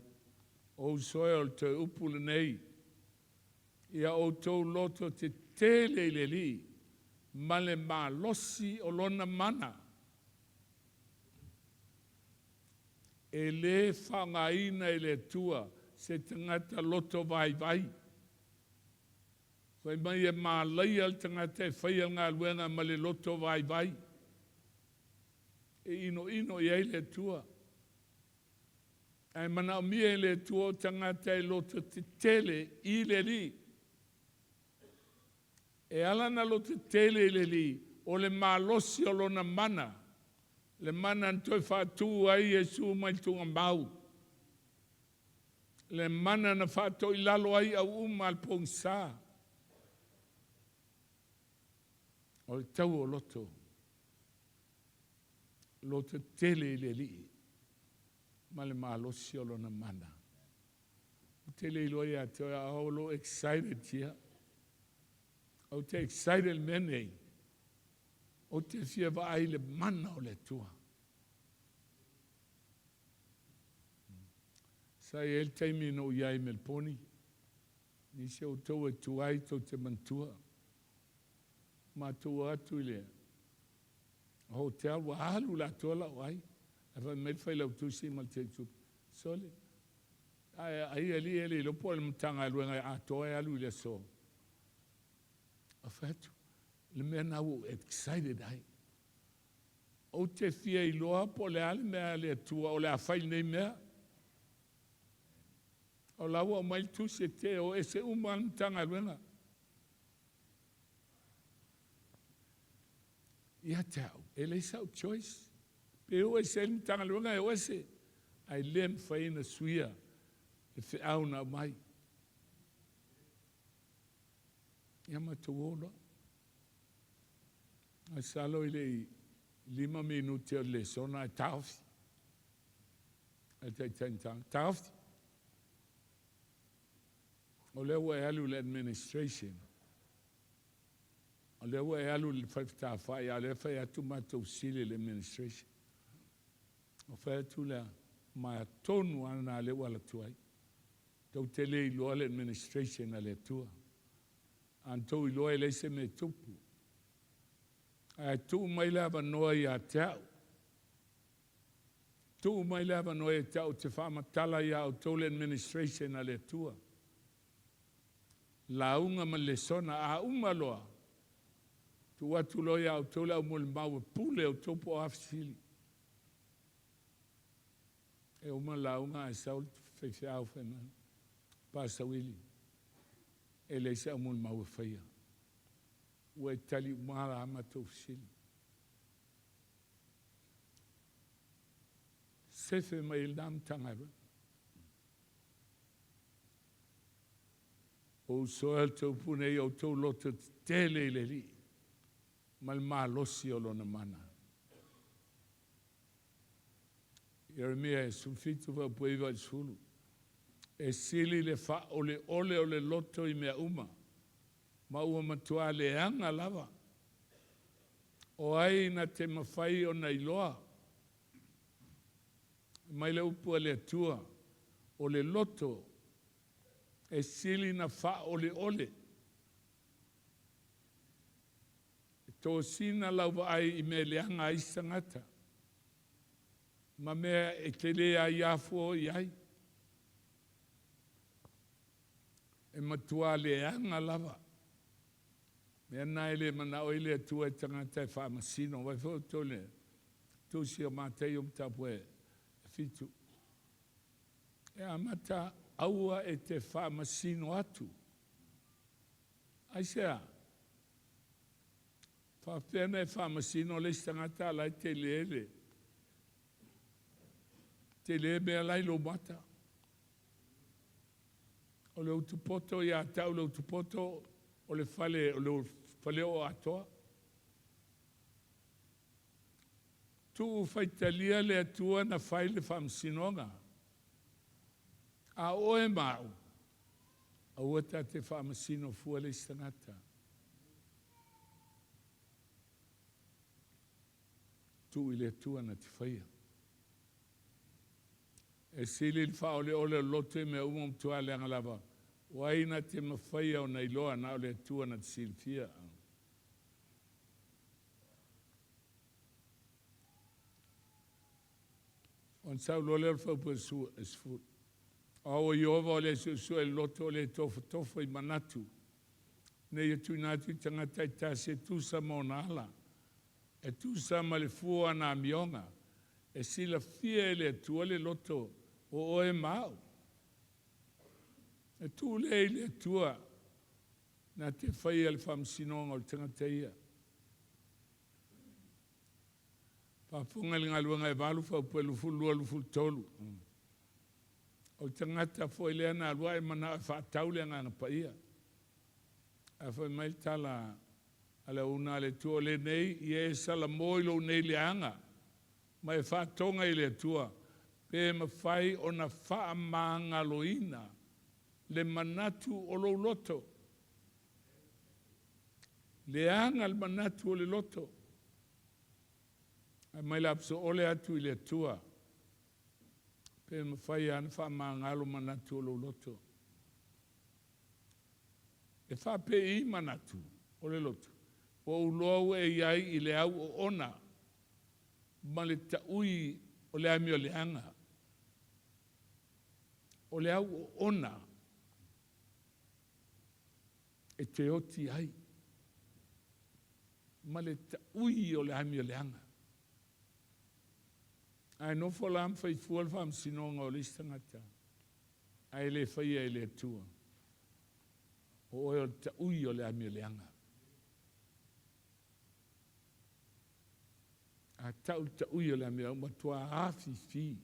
O soe o te upule nei. Ia o tau loto te tele le li. Male ma losi o lona mana. E le whangaina e le tua se tangata loto vai vai. Whai mai e mā lai al tangata e whaia ngā luenga ma le loto vai vai. E ino i eile tua. Ai mana o mia e le tua o tangata e loto te tele i le li. E ala na loto tele i le li o le mā losi o lona mana. Le mana ntoi whātū ai e su mai tunga mau. Le mana na whātō i lalo ai au al pong sā. O le tau o loto. Loto tele i le li. Ma le malosi o lona mana. Tele i loia te au lo excited tia. O te excited menei. O te fia wa ai le mana o le tua. Sai el taimi no iai melponi. Ni se o tau e tuai tau te mantua. Ma tua atu i lea. Hotel wa halu la toa la wai. Afa me Faafeilau Tusi mal te tup. Sole. Ai ali ele lopo le mtanga luenga a toa e alu le so. Afatu. Le mea nau excited ai. O te fia i loa po le ale mea le tua o le awhai nei mea. O lawa o mai Tusi te o ese mtanga luenga. Ia tau, ele sau choice. Pe o e se mtanga luenga e oese. Ai lem whaina suia. E whi au na mai. Ia matuola. Ai salo i le 5 minuti o le sona e taufi. E te tentang. Taufi. O lewa e alu le administration. O lewa e alu le Faafetai, a le whai atu matou sile le administration. O whai atu lea, mai tonu ana lewa la tuai. Tau te le iloa le administration a le tua. Antou iloa e leise me tupu. Ai tu mai lava noa i a teau. Tu mai lava noa i a teau te whamatala i a o tau le administration a le tua. La unga ma le sona a umaloa. Tu watu loia o tau lau mole mau pule o topo afsili. E uma la unga e saul whaiwhiau whaimana. Pasa Willie. E leise au mole mau whaia. Ua e tali umara amata ofsili. Sefe mai ilam tangara. O soel tau punei o tau loto tele le li. Mal malosi o lona mana. Jeremia e sufitu wa pueiva i sulu. E sili le fa ole o le loto i mea uma. Ma ua matua le anga lava. O ai na te mawhai o na iloa. Mai le upu le atua. O le loto. E sili na fa ole. E tō sina lauwa ai I me leanga ai sangata. Ma mea e te lea I afuo I ai. E matua leanga lava. Mea nai le mana oile atua e tangata e whaamasino. Wai fo tole. Tusi o Mataia mtapu e fitu. E amata aua e te whaamasino atu. Aisea. Whaapena e whaamasino le tangata lai te leele. Te le mea lai lo mata. O le utupoto I a tau le utupoto o le fale o atoa. Tu faitalia le atua na fai le whaamsinonga. A oe mau. A uata te whaamasino fua le tangata. Tu I le atua na te whaia. E sili il faaolei loto me uma mtua le lava. Waina te mawhaia o nei loa na o le tua na te silfia. On sau lo le fa su esfu. Au Iova le su e loto le tofo I manatu. Nei tu natu tangata I tase tusa monala. E tusa ma le fua na mionga. E sila fia le tua le loto o oe mau. E tu le tua na te whai al whamsinonga o tangata ia. Papunga li ngaluanga e walu whaupuelu lufu tolu. O tangata foi lea na alua e mana whaatau lea ngana Paia. A whai mai tala ala una le tua le nei I e sala moilo nei le anga. Mai whaatonga I le tua. Pe ma whai o na whaamanga loina. Le manatu o lo loto. Le anga le manatu o le loto. Mai lapso ole atu I le tua. Pe ma whai an whaamanga lo manatu o lo loto. E wha pe I manatu o le loto. O Uluao e iai I le au o ona. Ma le taui o le ami o le anga. O le au o ona. E te oti ai. Ma le taui o le ami o le anga. Ai no folam fai fual fam sinonga o listangata. Ai le fai ai le tua. O o taui o le ami o le anga. A taui o le ami o le anga. Matua hafi fi.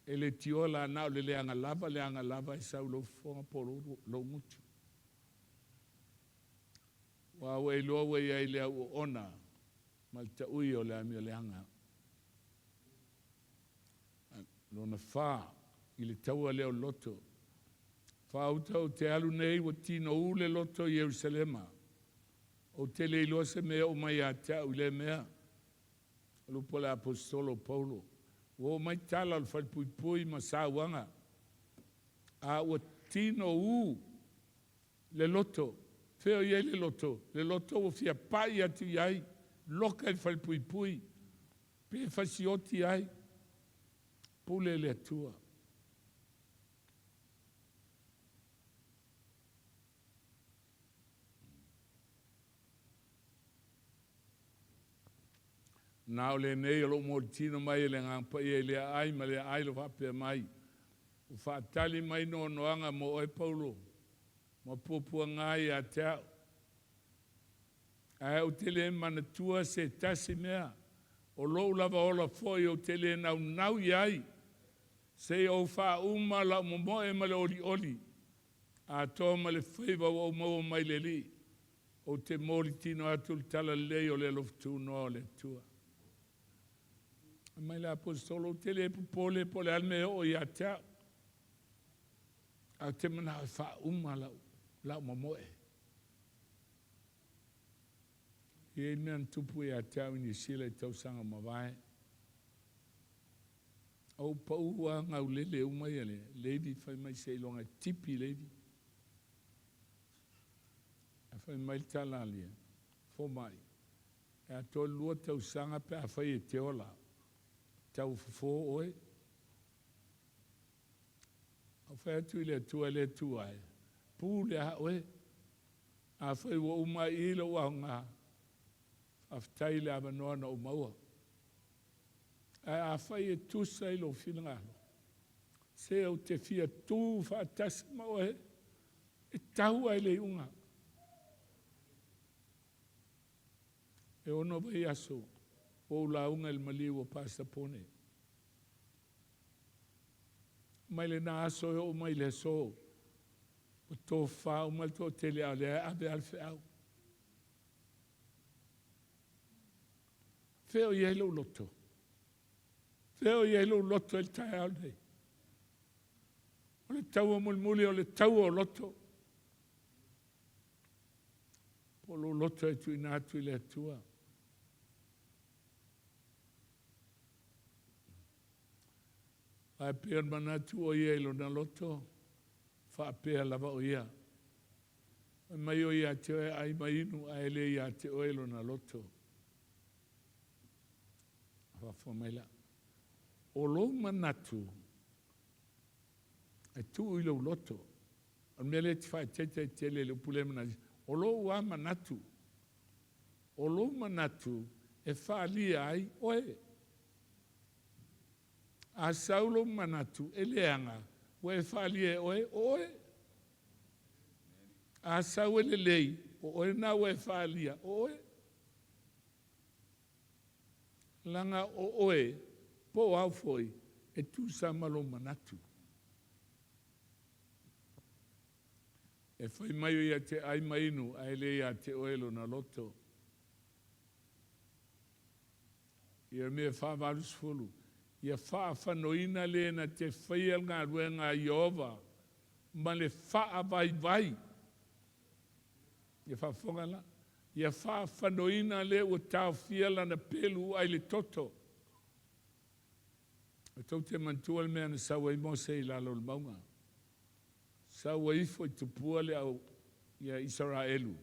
E le tiola na o le leanga lava e sau lo fonga po lo mutu. Wa we lo we ai le ona. Mal taui o le ami o le anga. Lona wha I le taua leo loto. Wha auta o te alu nei wa tino ule loto I Jerusalema. O te le iloa se mea o mai a te au le mea. Lupo le apostolo Paulo. O mai tala al whaipui ma sāwanga. A wa tino le loto. Feo iei le loto. Le loto o fia Paia tu iai. Loka I whaipui. Pe whasioti ai. Pule le tua. Nau le nei lo mortino mai le ngampa I le ai ma le ai lo fape mai. O faatali mai no noanga mo e Paulo. Mo popua ngai a teo. Ai o tele manatua se tasi mea. O lo lava ola foi o tele nau iai. Se o fa uma la mo e male oli. A to male feiva o mo mai le li. O te moritino atul tala lei o le loftu no le tua. Mai la apostolo tele pole alme o ia tea. A te mana fa uma la mo e. E men tupu ia tea ni sile tau sanga mawai. Au paua ngau lele uma ia le. Lady fai mai se longa tipi lady. A fai mai tala lia. Fo mai. E a to lua tau sanga pe a fai e teola. Tau fo oe. A fai atu le tua e. Pū le ha oe. A fai wa uma ilo wa ngā. Faafetai le avanoa na o maua. A fai e tusa I lo finangalo. Se au te fia tū faatasi maua he. E tau ai le unga. E ono vai aso. O la unga il maliu o pasapone. Mai le na aso o mai le so. O tō wha o mai tō tele au le ave alfe au. Feo I elo loto. Feo I elo loto el tae au nei. O le tau o mulmuli o le tau o loto. Po lo loto e tu inatu I le atua. Ai pēr manatu o ia ilo na loto. Whaapea lava o ia. Mai o ia te oe ai mainu ai le ia te oe ilo na loto. Whawhamaila. O lo manatu. Ai tu ilo loto. Al mele te whae te le upule manatu. O lo ua manatu. O lo manatu e Faalelei ai oe. A saulo manatu e leanga. O e Faalelei oe oe. A sau e lei. O oe na o e Faalelei oe. Langa o oe. Po au foi. E tu sa malo manatu. E foi mai ia te ai mainu. Ai le ia te oelo na loto. Ia me whaavaru sfulu. Ia whaafanoina le na te whaia ngā ruenga Iova. Ma le whaavai. Ia whaafongala. Ia whaafanoina le o tau fiala na pelu ai le toto. E tau te mantua le mea na sawa i Mose I lalo le maunga. Sawa ifo I tupua le au ia Israelu.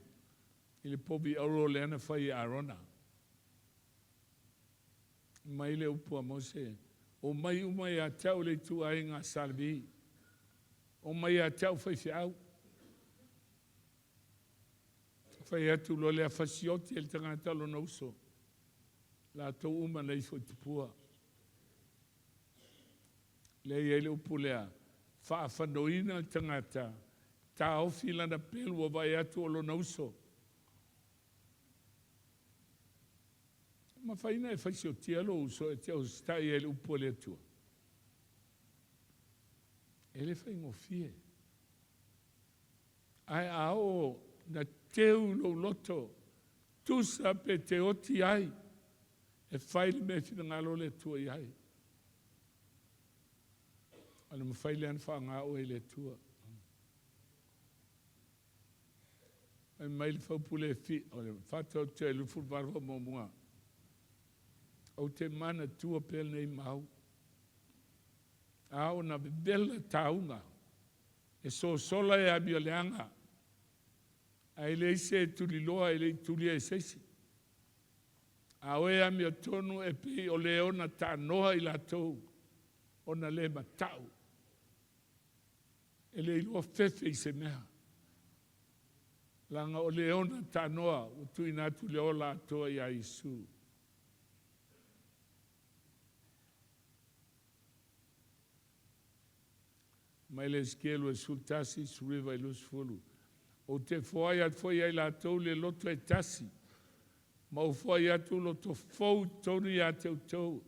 I le pobi auro le ana whai Arona. Mai le upua Mose. O mai umai a tau le tu ai ngā salvi. O mai a tau whai whiau. Whai atu lo le a whasioti e le tangata lo na uso. La tau uma le ifo I tupua. Le ele upu lea. Whaafanoina tangata. Ta ofi lana pelu o vai atu o lo na uso. Ma whaina e whaisio tia lo uso e tia o stai ele upu le atua. Ele whaingo fie. Ai ao na teu lo loto. Tusa pe te oti ai. E whaile me fina ngalo le atua I ai. Ana ma whaile an whaanga o ele atua. Ai maile whaupule fi. Whatau te lufu varwa mo mua. O te mana tua pel nei mau. Ao na bela taunga. E so sola e abia leanga. Ai le se tuli loa e le tuli e sesi. Ao e amia tonu e pi o leona ta noa I la tou. O na le matau. E le iloa fefe I se mea. Langa o leona ta noa. O tui natu leo la toa I a Isu. Mai le skelu e sultasi suriva I lus fulu. O te foai at foi ai la tau le loto e tasi. Ma o foai atu loto fau tonu I a teu tau.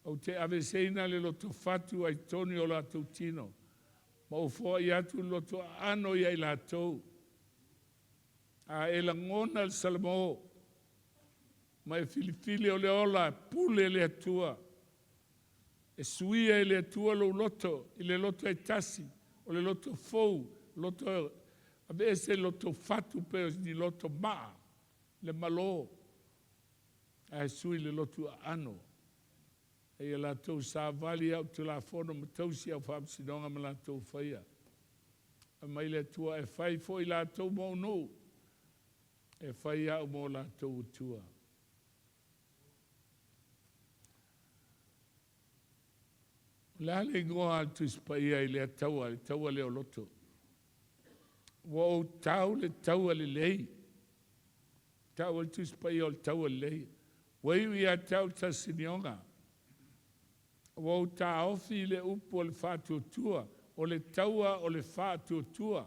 O te aveseina le loto fatu ai toni o la tau tino. Ma o foai atu loto ano I ai la tau. A e la ngona al salamo. Ma e filifili o le ola pule le atua. E suia I le atua lo loto, I le loto e tasi, o le loto fou, loto, a vese loto fatu pe di loto maa, le malo, a sui le loto ano. E la tau sa vali au tu la fono ma tau si au whaapsidonga ma la tau whaia. A mai le atua e whai fo I la tau mo no, e whai au mo la tau tua. La le ngoa tu Paia I le taua le o loto. Wa o tau le taua le lei. Taua tu Paia o taua le lei. Wa iwi a tau ta sinionga. Wa o ta ofi le upo le fatu tua. O le taua o le fatu tua.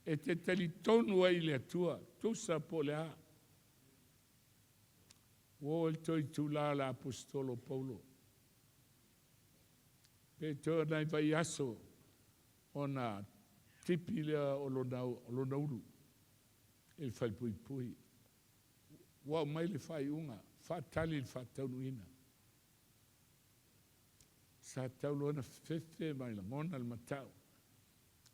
E te tali tonu ai le tua. Tusa po le a. Wa o le toi tu la apostolo Paulo. Pe toa nai vai aso o na tipi lea o lo nauru. E le whai pui pui. Wa mai le whai unga. Whatali le whataunuina. Sa tauloana fefe mai la ngona le matau.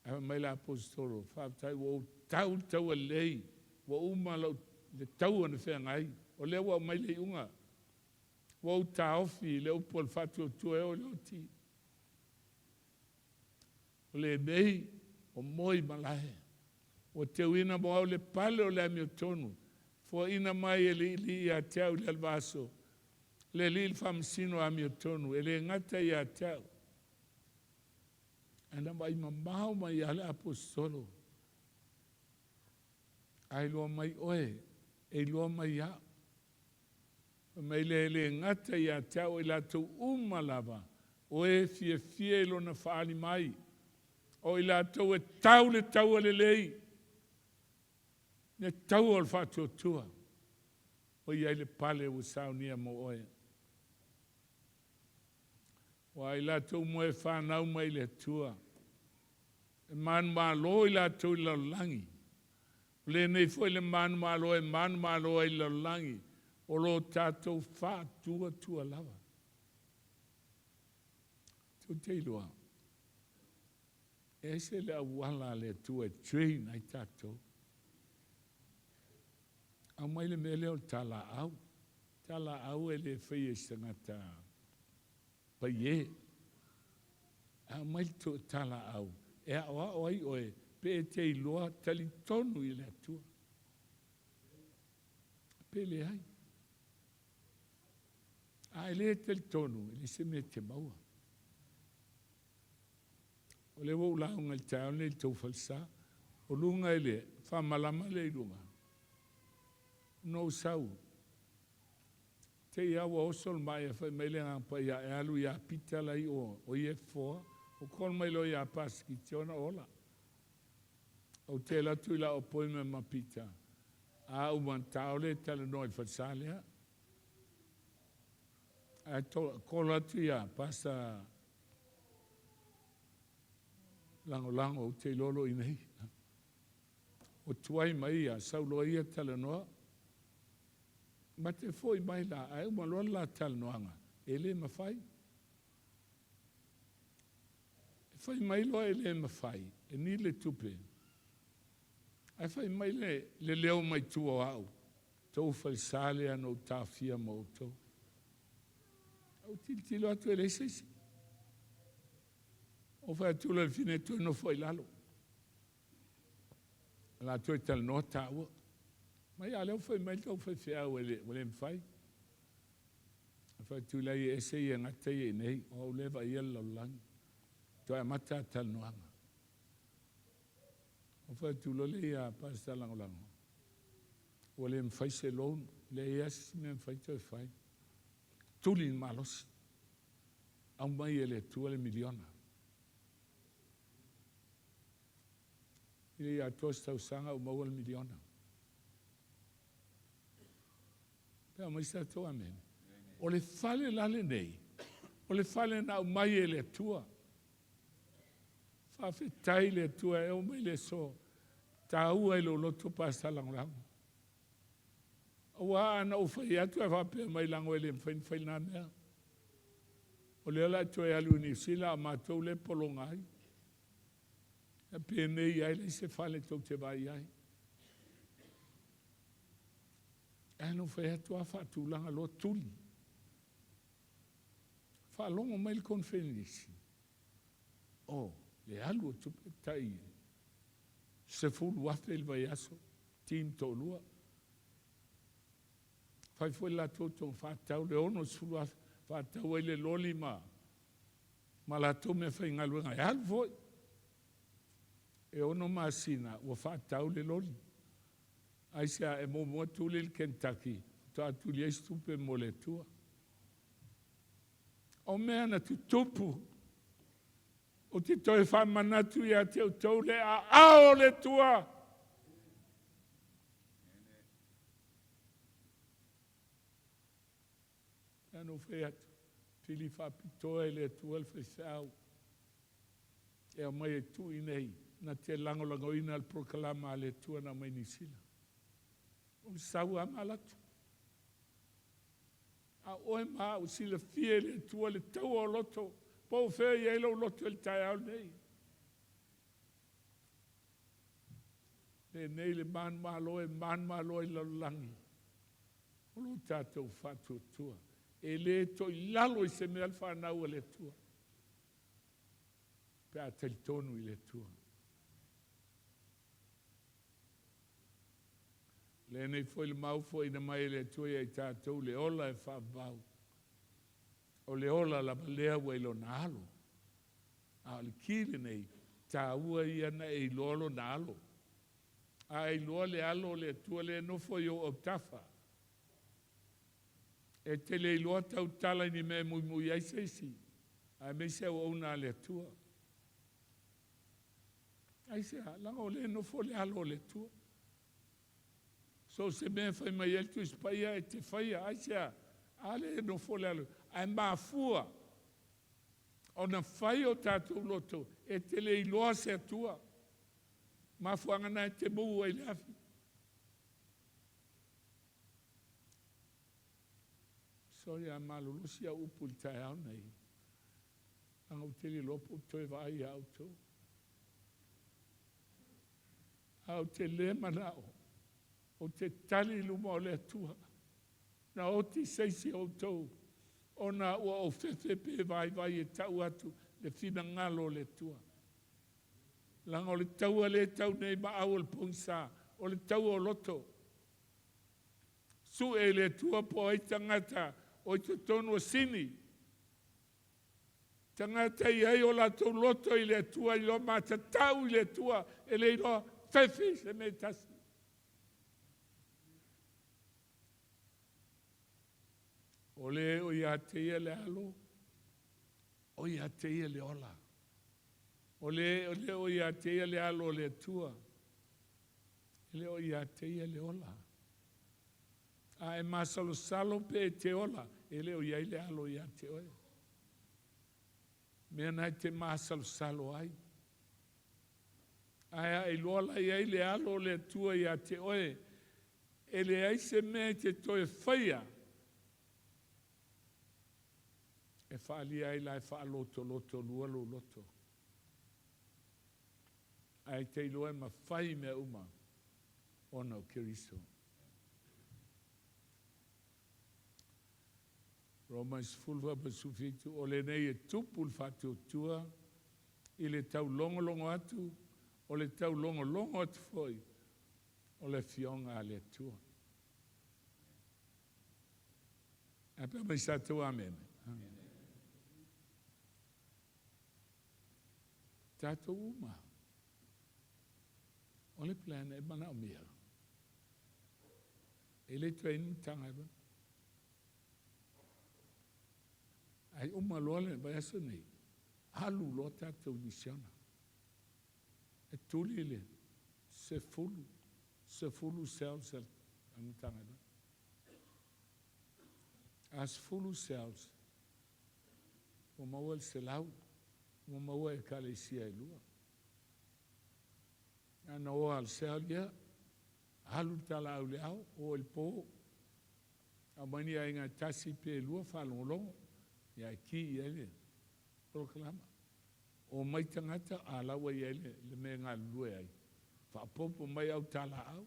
A mai la apostolo. Faafetai wa tau lei. Wa uma le tau ana whea ngai. O lea wa mai le unga. Wa ta ofi le upo le whatu tua e o le oti. O le mei, o moi malahe. O te uina mo au le pale o le ami o tonu. Fo ina mai e li ia teau le alvaso. Le li il famsino ami o tonu. E le ngata ia teau. Ana mai mamau mai ale apostolo. Ai loa mai oe. E loa mai ia. Mai le ngata ia teau i latou umalava. O e fie lo na faali mai. O i latou e tau le tau le lei. Ne tau al fatotua. O ia le pale o saunia mo oe. O i latou mo e whanau mai le tua. E man malo i latou i laulangi. Le nei foi le man malo i laulangi. O lo tātou whātua tua lava. Tau teiloa. E se le awala le tua train ai tātou. Au mai le mele o tala au. Tala au e le whaia sangata Paia. Au mai to tala au. E awa oi oe. Pe teiloa tali tonu i le tua. Pe le ai. Ai le tel tonu, le se me te maua. O le wau lau ngal tau le tau falsa, o lunga ele, wha malama le lunga. No sau. Te iawa osol mai a whai meile ngā Paia e alu ia pita lai o ie foa, o kon mai lo ia paski te ona ola. O te la tuila o poime ma pita. A uman tau le tala noi falsa lea. Kola tia pasa lango o te lolo i nei. O tuai mai a saulo ia tala noa. Ma te foi mai la, a uma loa la tala noanga. E le mawhai. E fai mai loa e le mawhai. E ni le tupe. E fai mai le leo mai tua au. Tau falsale ano tafia mo tau. O tilo atu e leisesi. O fai atula le fine tu no foi lalo. La tu e tal no taua. Mai ale o fai mai tau fai fea o le mwhai. Fai Tuilaepa ese i ngata i nei. O lewa i ala langi. To e mata tal noanga. O fai tulole i a pasta langolango. O le mwhai se loun. Le iasi me mwhai to e fai. Tuli malos. Au mai ele tua le miliona. Ile a tos tau sanga o maua le miliona. Pea mai sa toa men. O le fale lale nei. O le fale na au mai ele tua. Faafetai le tua e o mai le so. Taua e lo loto pasta langolango. Wa ana o fai atu e whapea mai lango ele mwhain nā mea. O le ala toi alu ni sila a mātou le polongai. E pēnei ai le se whale tau te vai ai. E anu whai atu a whatulanga lo tuli. Whalongo mai le konfenisi. O, le alu o tupe tai. Sefuluai il vai aso. Team tolua. Fai foi la toto Faitau le ono sulu Faitau ele loli ma la to me fai ngaluenga e al foi e ono masina o Faitau le loli ai sia e mo tu le Kentucky to atu le stupe mo le tua o mea na tu topu o ti toi fa manatu ia te o le a le tua no feat pili Faapitoa e le tua le Faitau e a mai e tu i nei na te langoina al proklama le tua na mai ni sila o sau a malatu a oe maa o sila fie le tua le tau o loto po fea i eilo loto el tai au nei le nei le man malo e lalangi o lo tātou fatu tua e le to lalo i se me alfa na o le tua pe a tonu I le tua. Le nei foi le mau foi na mai le tua I tātou le ola e whaavau. O le ola la balea wa ilo nalo. A le kile nei, tā ua ia na e lolo nalo. A e loa le alo le tua le nofo I o tafa. E te le loa tau tala ni me mui ai seisi. A me se o una le tua. Ai se a langa o le nofo le alo le tua. So se me fai mai el tu Paia e te faia ai se a ale nofo le alo. Ai mafua. Ona fai o tātou loto e te le loa se tua. Mafuanga na te mou ai lafi. Sorry, I'm malulusi a upul tai au nei. Anga uteli lopo toi vai au to. Au te le manao. O te tali luma o le tua. Na o ti seisi o tou. Ona ua o fefepe vai e tau atu. Le fina ngalo le tua. Langa o le tau le tau nei ma au le pongsa. O le tau o loto. Su e le tua po ai tangata. O te tonu sini. Tangata I ai o la tau loto I le tua I lo mata tau I le tua e le ilo fefi se me tasi. O le o ia te le alo. O ia te le ola. O le o ia te le alo le tua. Le o ia te le ola. A e masalo salo pe te ola. Ele o ia le alo ia te oe. Mea nai te masalo salo ai. Aia e lola ia le alo le tua ia te oe. Ele ai se me te toe whaia. E Faalelei ai lai loto lua loto. Ai te iloe ma whai mea uma. Ona o Keriso. Romans fulva basufitu o le nei e tupu le whatu tua I le tau longo atu o le tau longo atu foi o le fionga a le tua. A pe mai sa tu amen. Tato uma. O le plan e mana o mea. E le train tanga eba. Ai uma loa le vai aso nei. Halu lo tato misiona. E tuli le. Sefulu cells ang tanga eba. As fulu cells. O mawal selau. O maua e kalesia e lua. Ana o al selia. Halu tala au leao. O el po. A mani a inga tasi pe lua whalongolongo. Ia ki ele. Proclama. O mai tangata a lawa i ele. Le me ngā lue ai. Whapopo mai au tala au.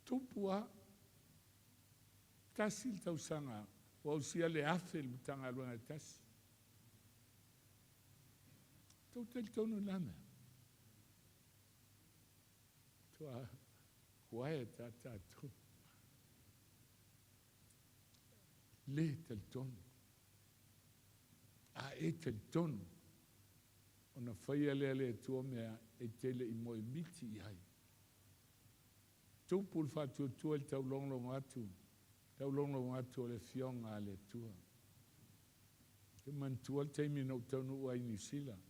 Tupua. Tasi il tau sanga. O au sia le afe le tanga luanga tasi. Tau tel tonu lana. Tua huae tatatu. Le tel tonu. A e tel tonu. Ona whaia le tua mea e tele I moe miti I hai. Tupul whatu tua il tau longlong atu. Tau longlong atu le fionga le tua. Ke man tua teimi no taunu ua I New Zealand.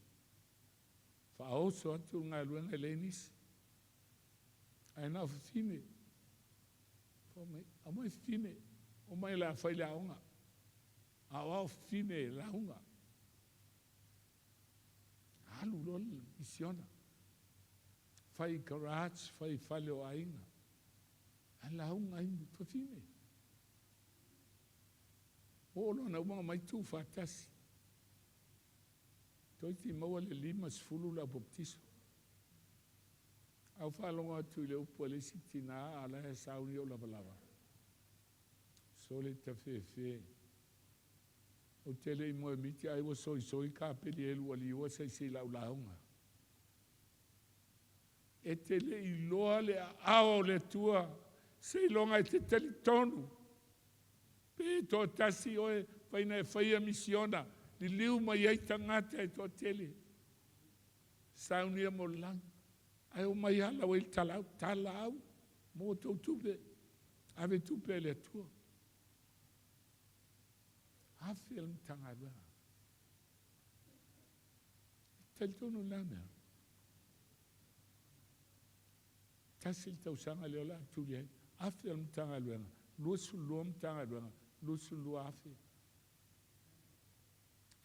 Whaoso atu ngā luenga lenis. Ai nā whine. A mai whine. O mai la whaile aonga. A wao whine la unga. Halu lol isiona. Whai garage, whai Faafeiloaiga. A la unga I whine. O lona umanga mai tū whātasi. Toi ti maua le 5 la baptiso. Au whalonga atu I le upu le sitina ala e sauni o lava. So le ta whewhe. O tele I moe miti ai wa soi ka peli elu ali ua se laulaunga. E tele I loa le ao le tua, se longa I te teli tonu. Pe to tasi oe, faina e faia misiona, li liu mai ai tangata e to tele. Saunia mo lang, ai o mai ala o il talau, mo tau tupe, ave tupe le tua. Hafel mtanga lua. Teli tonu lana. Tasil tau sanga leola tuli ai, hafel mtanga lua. Lusu lua mtanga lua, lusu lua afe.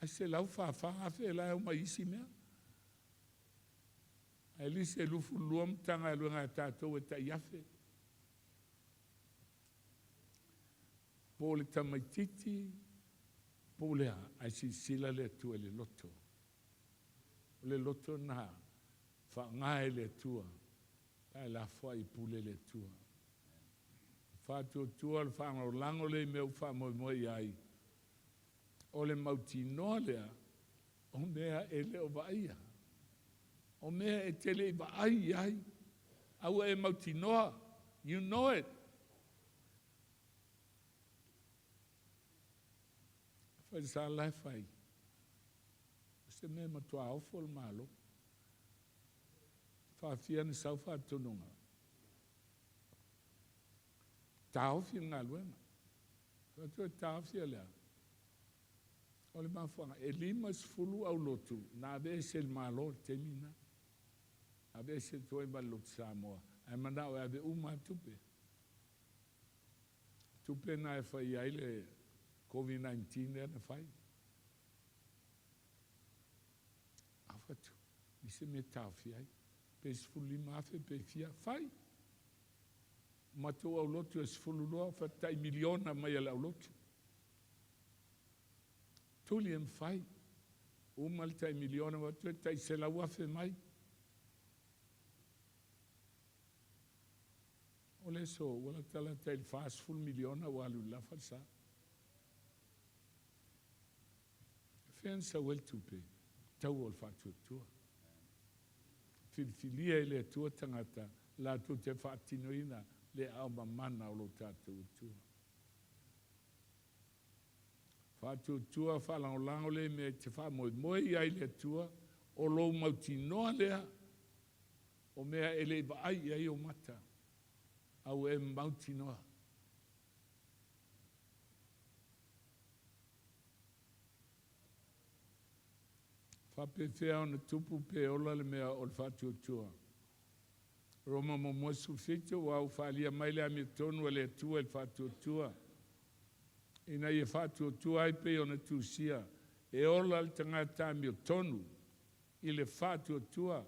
Ai se lau fa afe la o mai isi mea. Ai li se lufu lua mtanga lua ngā tātou e ta iafe. Pole tamaititi, pole ai si sila le tua le loto. Le loto na fa ngai le tua. Ai la fa I pule le tua. Fa tua le fa lango le meu fa mo ai. O le mauti noa lea, o mea e leo vaia. O mea e tele I vaai ai. Au e mauti noa, you know it. Fai sa lai fai. Se mea matua au fol malo. Fa fia ni sau fa tununga. Tau fia ngā luenga. Fa tua tau fia lea. O le mafuanga, e lima sefulu au lotu, na ave se le malo te mina. Ave se toi ba lotu Samoa. Ai mana o ave uma tupe. Tupe na e fai ai le COVID-19 e na fai. Afatu, mi se me tau fi ai. Pe sefulu lima afe pe fia, fai. Matou au lotu e sefulu loa, fatai miliona mai ala au lotu. Tuli em fai. Umal tai miliona watu tai se la wafe mai. Ole so, wala tala tai fast full miliona walu la falsa. Fensa wel tupe. Tau ol fatu tua. Filfilia le tua tangata la tu te fatinoina le au mamana o lo tatu tua. Fatu tua falangolango le me te fa moi ai le tua o lo mauti noa lea o mea ele vai ai o mata au e mauti noa. Fa pe fea ona tupu pe ola le mea o le fatu tua. Roma mo mo sufito wa u falia mai le amitonu le tua le fatu tua. Ina ia fatu tua ai pe ona tusia e ola le tangata mi tonu I le fatu tua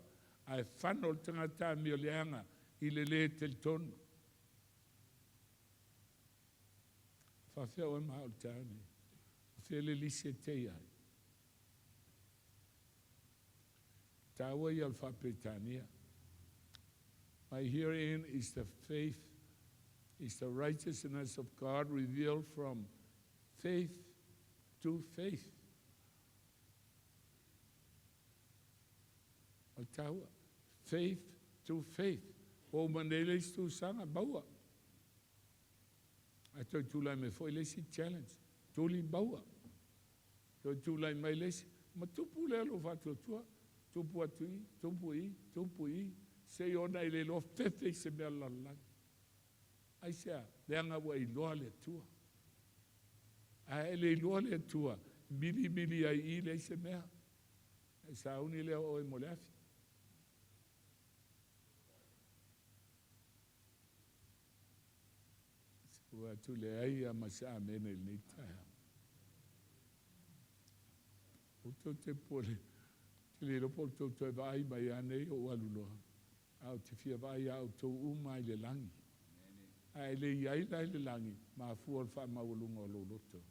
ai fano le tangata mi leanga I le tel tonu fa fea o ma o tani fe le lise te ai tawa ia fa petania. My herein is the faith, is the righteousness of God revealed from faith to faith. Otawa, faith to faith. O maneles tu sanga baua. Ato tulai me foi lesi challenge. Tuli baua. To tulai mai lesi. Ma tupu le lo fatu tua. Tupu atui, tupu I. Se ona I le lo fefe se mea lalang. Ai sea, leanga wa I loa le tua. A le loa le tua. Mili ai I le se mea. E sa uni le o e moleafi. Ua tu le ai a masa amene ni taia. Uto te pole. Te le ropo to te vai mai ane o aluloa. Au te fia vai au to umai le langi. Ai le iai lai le langi. Ma fuol fa maulunga o lo loto.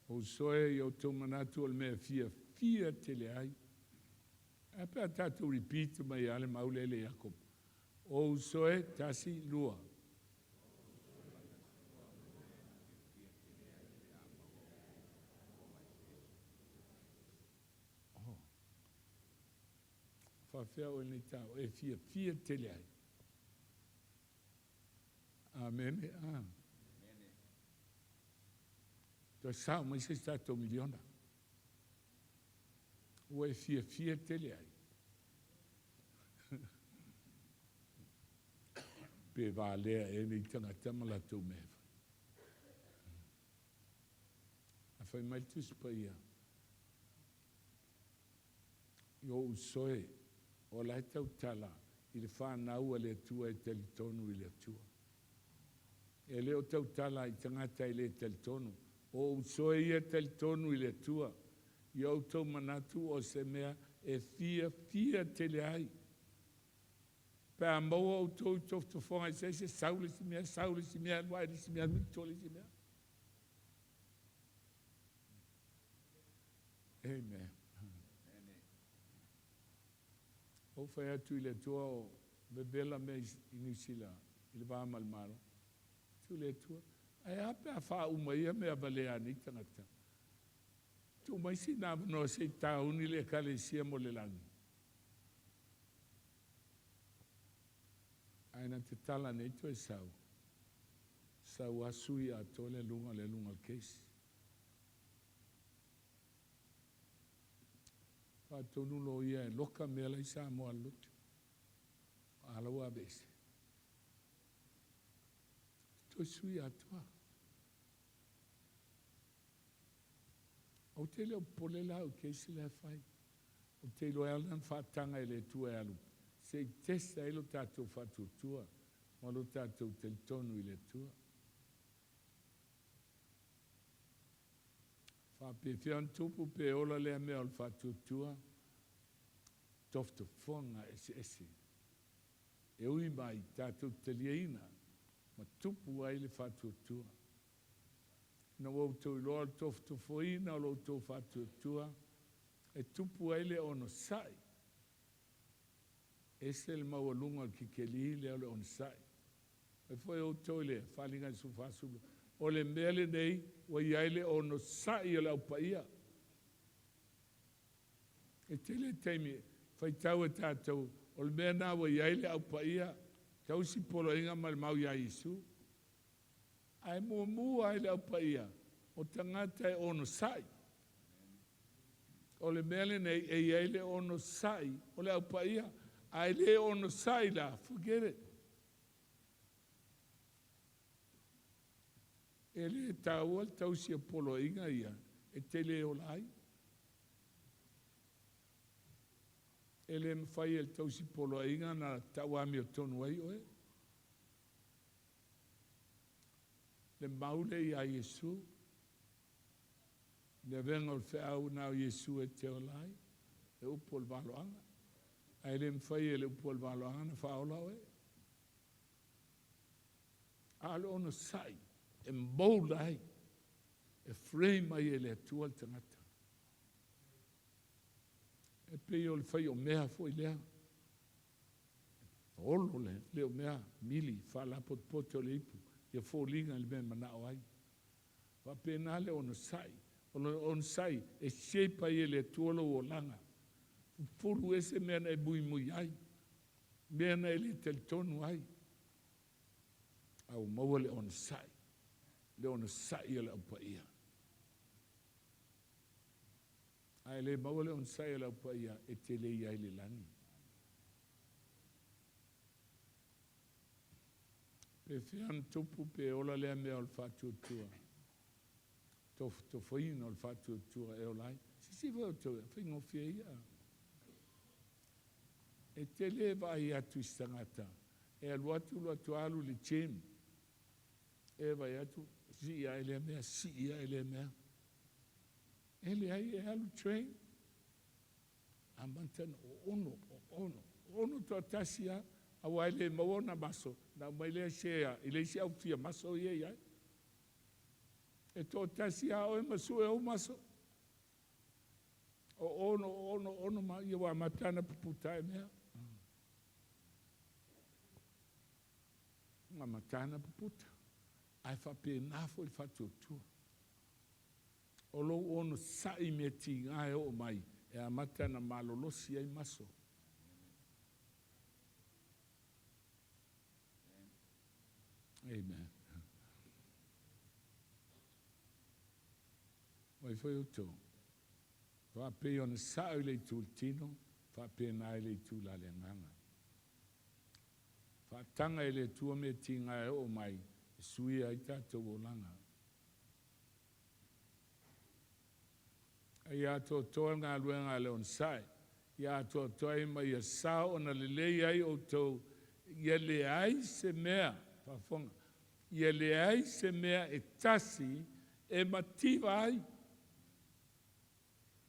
O soe i o tō manatu o le mea fia te le ai. A pēr tātou repeat mai ale maule le Jacob. O soe tasi lua. whawhea o ni tau, e fia tele ai. Amen. Toi sao mai se stato miliona. O e fia tele ai. Pe va lea e ni tangata mala tau mewa. A whai mai tusi Paia. Yo usoe, o lai tau tala, i le whanau a le atua e talitonu i le atua. E leo tau tala i tangata i le talitonu, o usoe ia talitonu i le atua, i au tau manatu o se mea e fia tele ai. Pe a maua au tau i toftofonga i se saule si mea, waere si mea, mitole si mea. Amen. O whai atu i le tua o bebela me inisila, i le waa malmaro. Tu le tua. Ai ape a wha umaia me a balea ni tangata. Tu mai si nā no se tauni le kalesia mo le langi. Aina te tala nei tu e sau. Sau asui a to le lunga keisi. Tonu lo ia e loka mea lai sa moa lutu. Alaua bese. Toi sui atua. O te leo pole la o keisi le fai. O te lo elan whatanga e le tua e alu. Se testa e lo tātou whatutua. Ma lo tātou teltonu i le tua. Pe fian tupu pe ola lea mea o whatutua, tofto fonga ese. E ui mai tātou telieina, ma tupu ai le whatutua. Na wau tau i loa tofto foina o lo tau whatutua, e tupu ai le ono sai. Ese le maua lunga ki ke li le ole ono sai. E foi o tau le whalinga su whasulu. O le mele nei, wa iaile o no sai o lau Paia. E tele teimi, Faitau e tātou, o le mea nā wa iaile au Paia, tau si polo inga ma le mau ia Isu. Ai mua ai le au Paia, o tangata e o no sai. O le mele nei, e iaile o no sai, o le au Paia, ai le o no sai la, forget it. E le tau al tau si apolo inga ia, e tele o lai. E le mwhai el tau si polo inga na tau ami o tonu ai oe. Le maule i a Yesu, le venga o whiau na o Yesu e te o lai, e upo el valoanga. Ai le mwhai e le upo el valoanga na whaola oe. Alo ono sai. E mboulai, e frame ai e le atua al tangata. E pei o le whai o mea fo i lea. Olo le o mea mili, whala pote o le ipu, e fo linga le mea manao ai. Wa pena le ono sai, ono sai, e shape ai e le atua lo o langa. Furu ese mea na e bui mui ai, mea na e le teltonu ai. Au maua le ono sai. Le ona sai ala Paia. Ai le maua le ona sai ala Paia e te le ia le lani. Pe fian tupu pe ola lea mea o le whatutua. To whaina o le whatutua e olai. Si wau tau, whaingo fia ia. E te le vai atu istangata. E aluatu alu le chem. E vai atu. Si ia ele mea. Ele ai e alu train. Amantana ono to tasia a waile maona maso na maile shea ile sia ufia maso ia. E to tasia o maso e o maso. O ono ma ia wa matana puputa mea. Ma matana puputa. Ai fa pe na fo il fatutua. O lo ono sai meti ai o mai e a matana malolosi ai maso. Amen. Oi foi o tō. Whape ona sao le tū tino, whape nai le tū la le nganga. Whatanga le tua me tinga e o mai, sui ai tātou o langa. Ai ato toa ngā luenga le on sai, ia ato toa mai a sao ona le lei ai o tō, ia le ai se mea, whafonga, ia le ai se mea e tasi e mativa ai.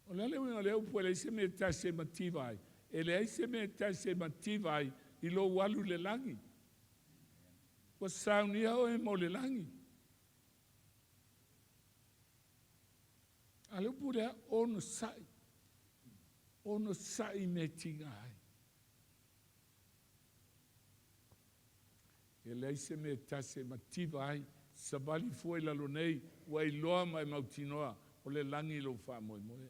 O le winga le upu le se mea tasi e mativa ai, e le ai se mea tasi e mativa ai, I lo walu le langi. Wa Sauniga o e mo le langi. Ale pura ono sai me tinga ai. E lei se me tase mativa ai, sabali foi la lonei, wa I loa mai mautinoa, o le langi lo fa moe moe.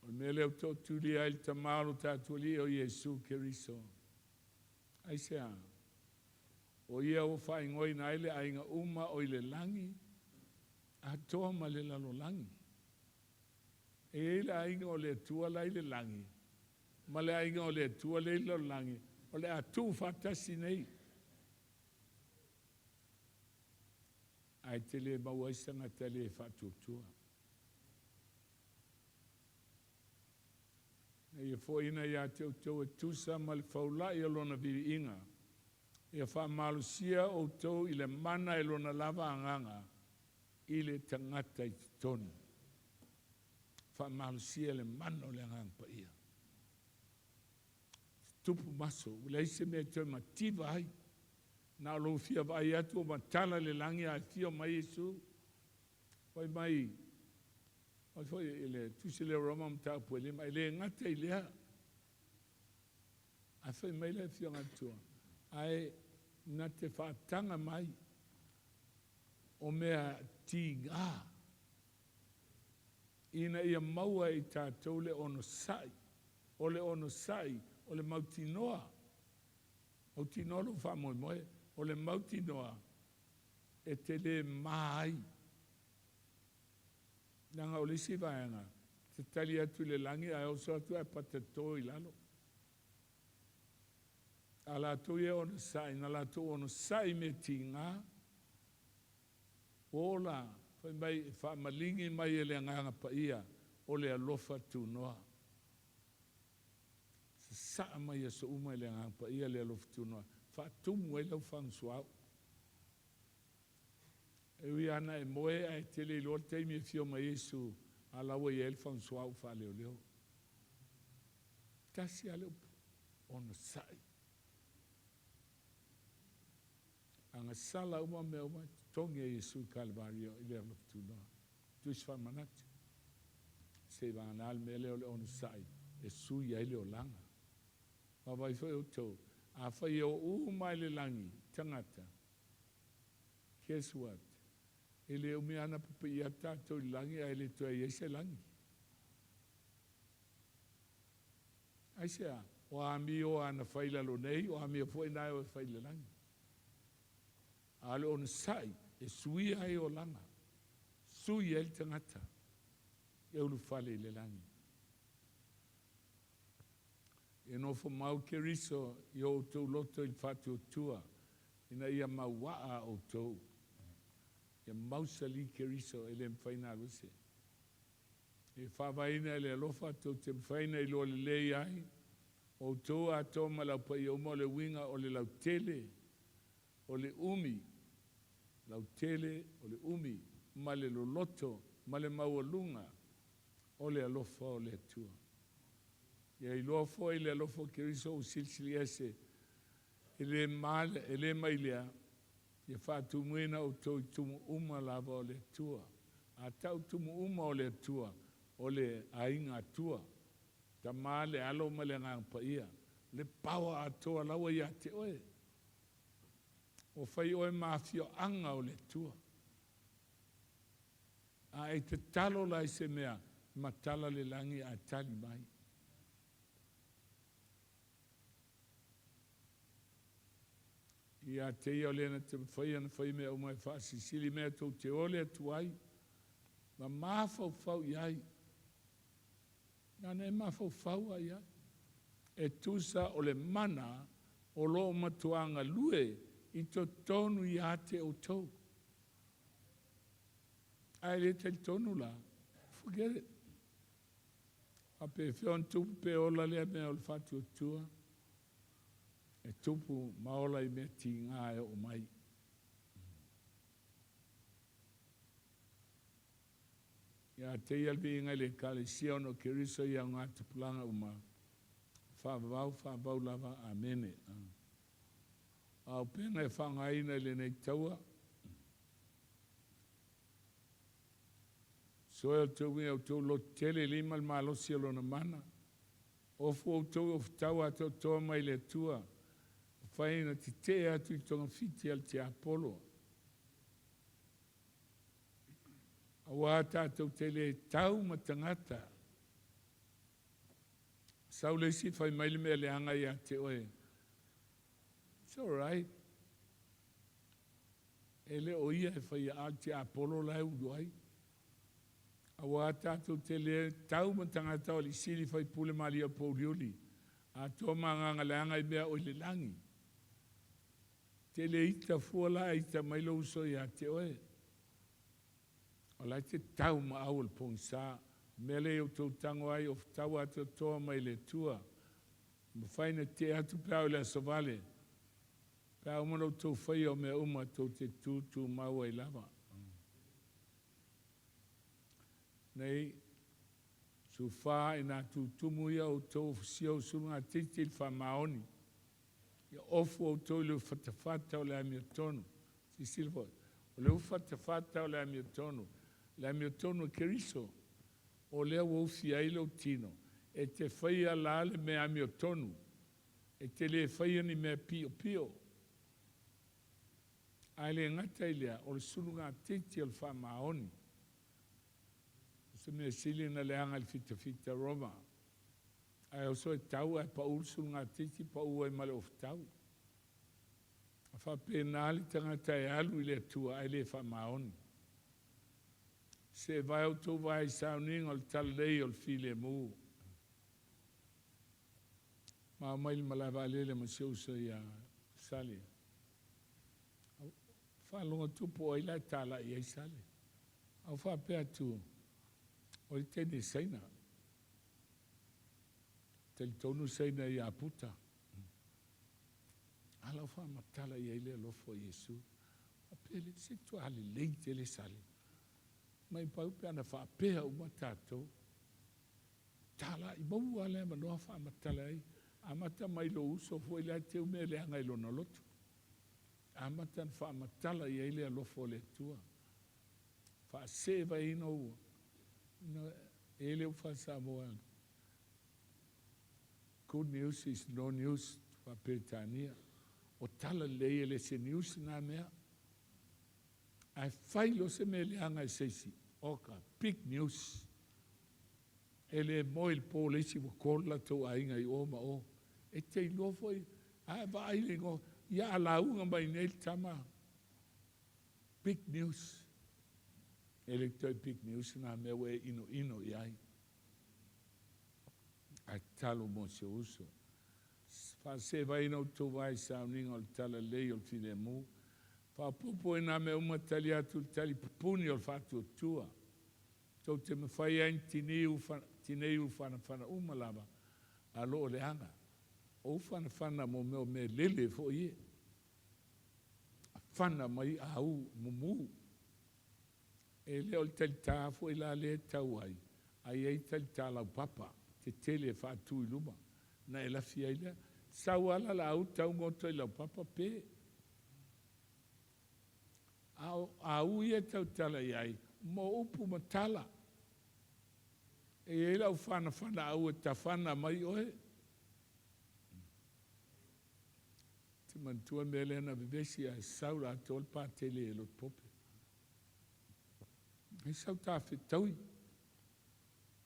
O me leo tō tūri ai ta maaro tātuli o Iesu Keriso. Ai se a. O ia o whai ngoi na ele ainga uma o ile langi, a toa ma le lalo langi. E ele ainga o le tua la ile langi. Ma le ainga o le tua le lalo langi. O le atu whatasi nei. Ai te le mauaisanga te le whatutua. E foi ina ia teu e tusa ma le Faualii o lona viri inga. E wha malusia o tau I le mana e lona lava anganga I le tangata I tonu. Wha malusia le mana o le anganga Paia. Tupu maso, ule ise mea tau mativa ai. Na lo fia vai atu o matala le langi a fia mai Yesu. Wai mai o foi ele tusi le roma mta po ele mai le ngata I lea a foi mai le fia ngatua ai na te whaatanga mai o mea tinga ina ia maua I tātou le ono sai o le mautinoa lo wha moe moe o le mautinoa e te le mai nanga o le si vaenga, te tali atu le langi, ai o so atu e patatō I lalo. A la tu e ono sai, na la tu ono sai me tinga, ola, fai mai, fa malingi mai e le nganga Paia, o le alofa tu noa. Sa mai e so uma e le nganga Paia le alofa tu noa, fa tumu e lau whansuau. E ui ana e moe a e tele I lor teimi e fio ma Yesu a lawa I elfan suau wha leo leo. Tasi a leo ono sai. Anga sala uma me uma tongi e Yesu Calvario I leo loftu noa. Tuis wha manati. Se vana al me leo ono sai. E sui a leo langa. Ma vai foi o tau. A whai o umai le langi. Tangata. Guess what? Ele o me ana papa I tātou I langi, a ele toa I ese langi. Ai sea, o ami o ana whaila lo nei, o ami o fwoi nai o whaila langi. Ale on sai, e sui ai o langa. Sui el tangata. E ulu whale le langi. E no fo mau keriso, I o tau loto I whatu tua, ina ia mawaa o tau. E mausali keriso e le mwhaina luse. E whawaina le alofa tau te mwhaina I lo le lei ai. O tau a tau ma lau pai o mo le winga o le lau tele. O le umi. Lau tele o le umi. Ma le loloto. Ma le maualunga. O le alofa o le tua. E I loa fo I le alofa keriso o silsili ese. E le mailea. E whātu muena o tau tumu uma lava o le tua. A tau tumu uma o le tua, o le ainga tua. Ta maa le alo ma le ngang Paia. Le pawa a toa lawa ia te oe. O whai oe mafio anga o le tua. A e te talo lai se mea, matala le langi a tali mai. Ia te ia lena te whai mea o mai whaasisili mea tau te ole atu ai. Ma mawhau iai. Nane mawhau ai ai. E tusa o le mana o lo matuanga lue I to tonu I ate o tau. Ai le te tonu la. Forget it. A pe whion tupu pe ola lea mea o le whatu o tua. E tupu maola I mea ti ngā e o mai. Ia te ialbi inga le kale siono ke riso ia ngā tupulanga uma. Whabau lava amene. Au pena e whangaina le nei taua. Soe o tau au tau lo tele lima le malo sielo na mana. Ofu au tau of taua tau toa mai le tua. Whaina ti te atu I tonga fiti al te Apollo. Awa tātou tele tau matangata. Saulesi whai maile mea le anga ia te oe. It's all right. Ele o ia e whai al te Apollo lai uruai. Awa tātou tele tau matangata o li siri whai pule mali a Paurioli. A tō manganga le anga I mea o le langi. Tele ita fuala ita mailo uso ia te oe. O lai te tau ma au le pongsa. Mele o tau tango ai o tau atu toa mai le tua. Mwhaina te atu pēo le asovale. Pēo mana o tau whai o mea uma tau te tū mau ai lava. Nei, su wha I nā tū tumu ia o tau siau surunga titil wha maoni. Ia ofu o tau leu whatawhata o le amia tonu. Si silfo, o leu whatawhata o le amia tonu. Le amia tonu keriso. O lea waufi ai lau tino. E te whaia la le me amia tonu. E te le whaia ni mea pio pio. Ai le ngata I lea, o le surunga titil wha maoni. Se me sili na le anga fita Roma. Ai o so e tau ai pa ursu ngā titi pa ua I male of tau. A wha penali tangata e alu I le tua ai le wha maoni. Se vai o tau vai Sauniga o le Taulaga o le file mu. Ma maili malava alele ma seusa ia sali. Wha longa tupo ai lai tala I ai sali. Au wha pēr tu. O I tene seina. Tele tonu seina I aputa. Ala wha matala I aile lofo Yesu. Apele se tu ale lei tele sali. Mai pau pe ana wha pēha uma tātou. Tala I mau ale manoa wha matala ai. Amata mai lo uso foi la te ume le anga ilo na lotu. Amata wha matala I aile lofo le tua. Wha seva ino ua. Ele o fa Samoa. Good news is no news for Britania. O tala lei ele se news na mea. Ai failo se me le anga sesi. Oka, big news. Ele moil polisi wa kola to ainga I oma o. E te lofo ai va ilingo ia la unga mai nel tama. Big news. Electoi big news na me we ino iai. Ai talo mo se uso. Fa se vai no to vai Sauniga o le Talalei o le filemu. Fa popo ina me uma tali atu tali pupuni o le fatu tua. Tau te mawhai ain tineu whana uma lava. Alo o le anga. O whana mo meo me lele fo ie. Whana mai au mumu. E leo tali tāfo I la le tau ai. Ai ei tali tālau papa. Te tele whātui luma. Na e lafi ai lea. Sau ala la au tau ngoto I lau papa pe. Au ia tau tala iai. Mo upu matala. E lau whana au e ta whana mai oe. Te mantua mele na vivesi a saura atol pa tele e lot pope. E sau tā Faitau.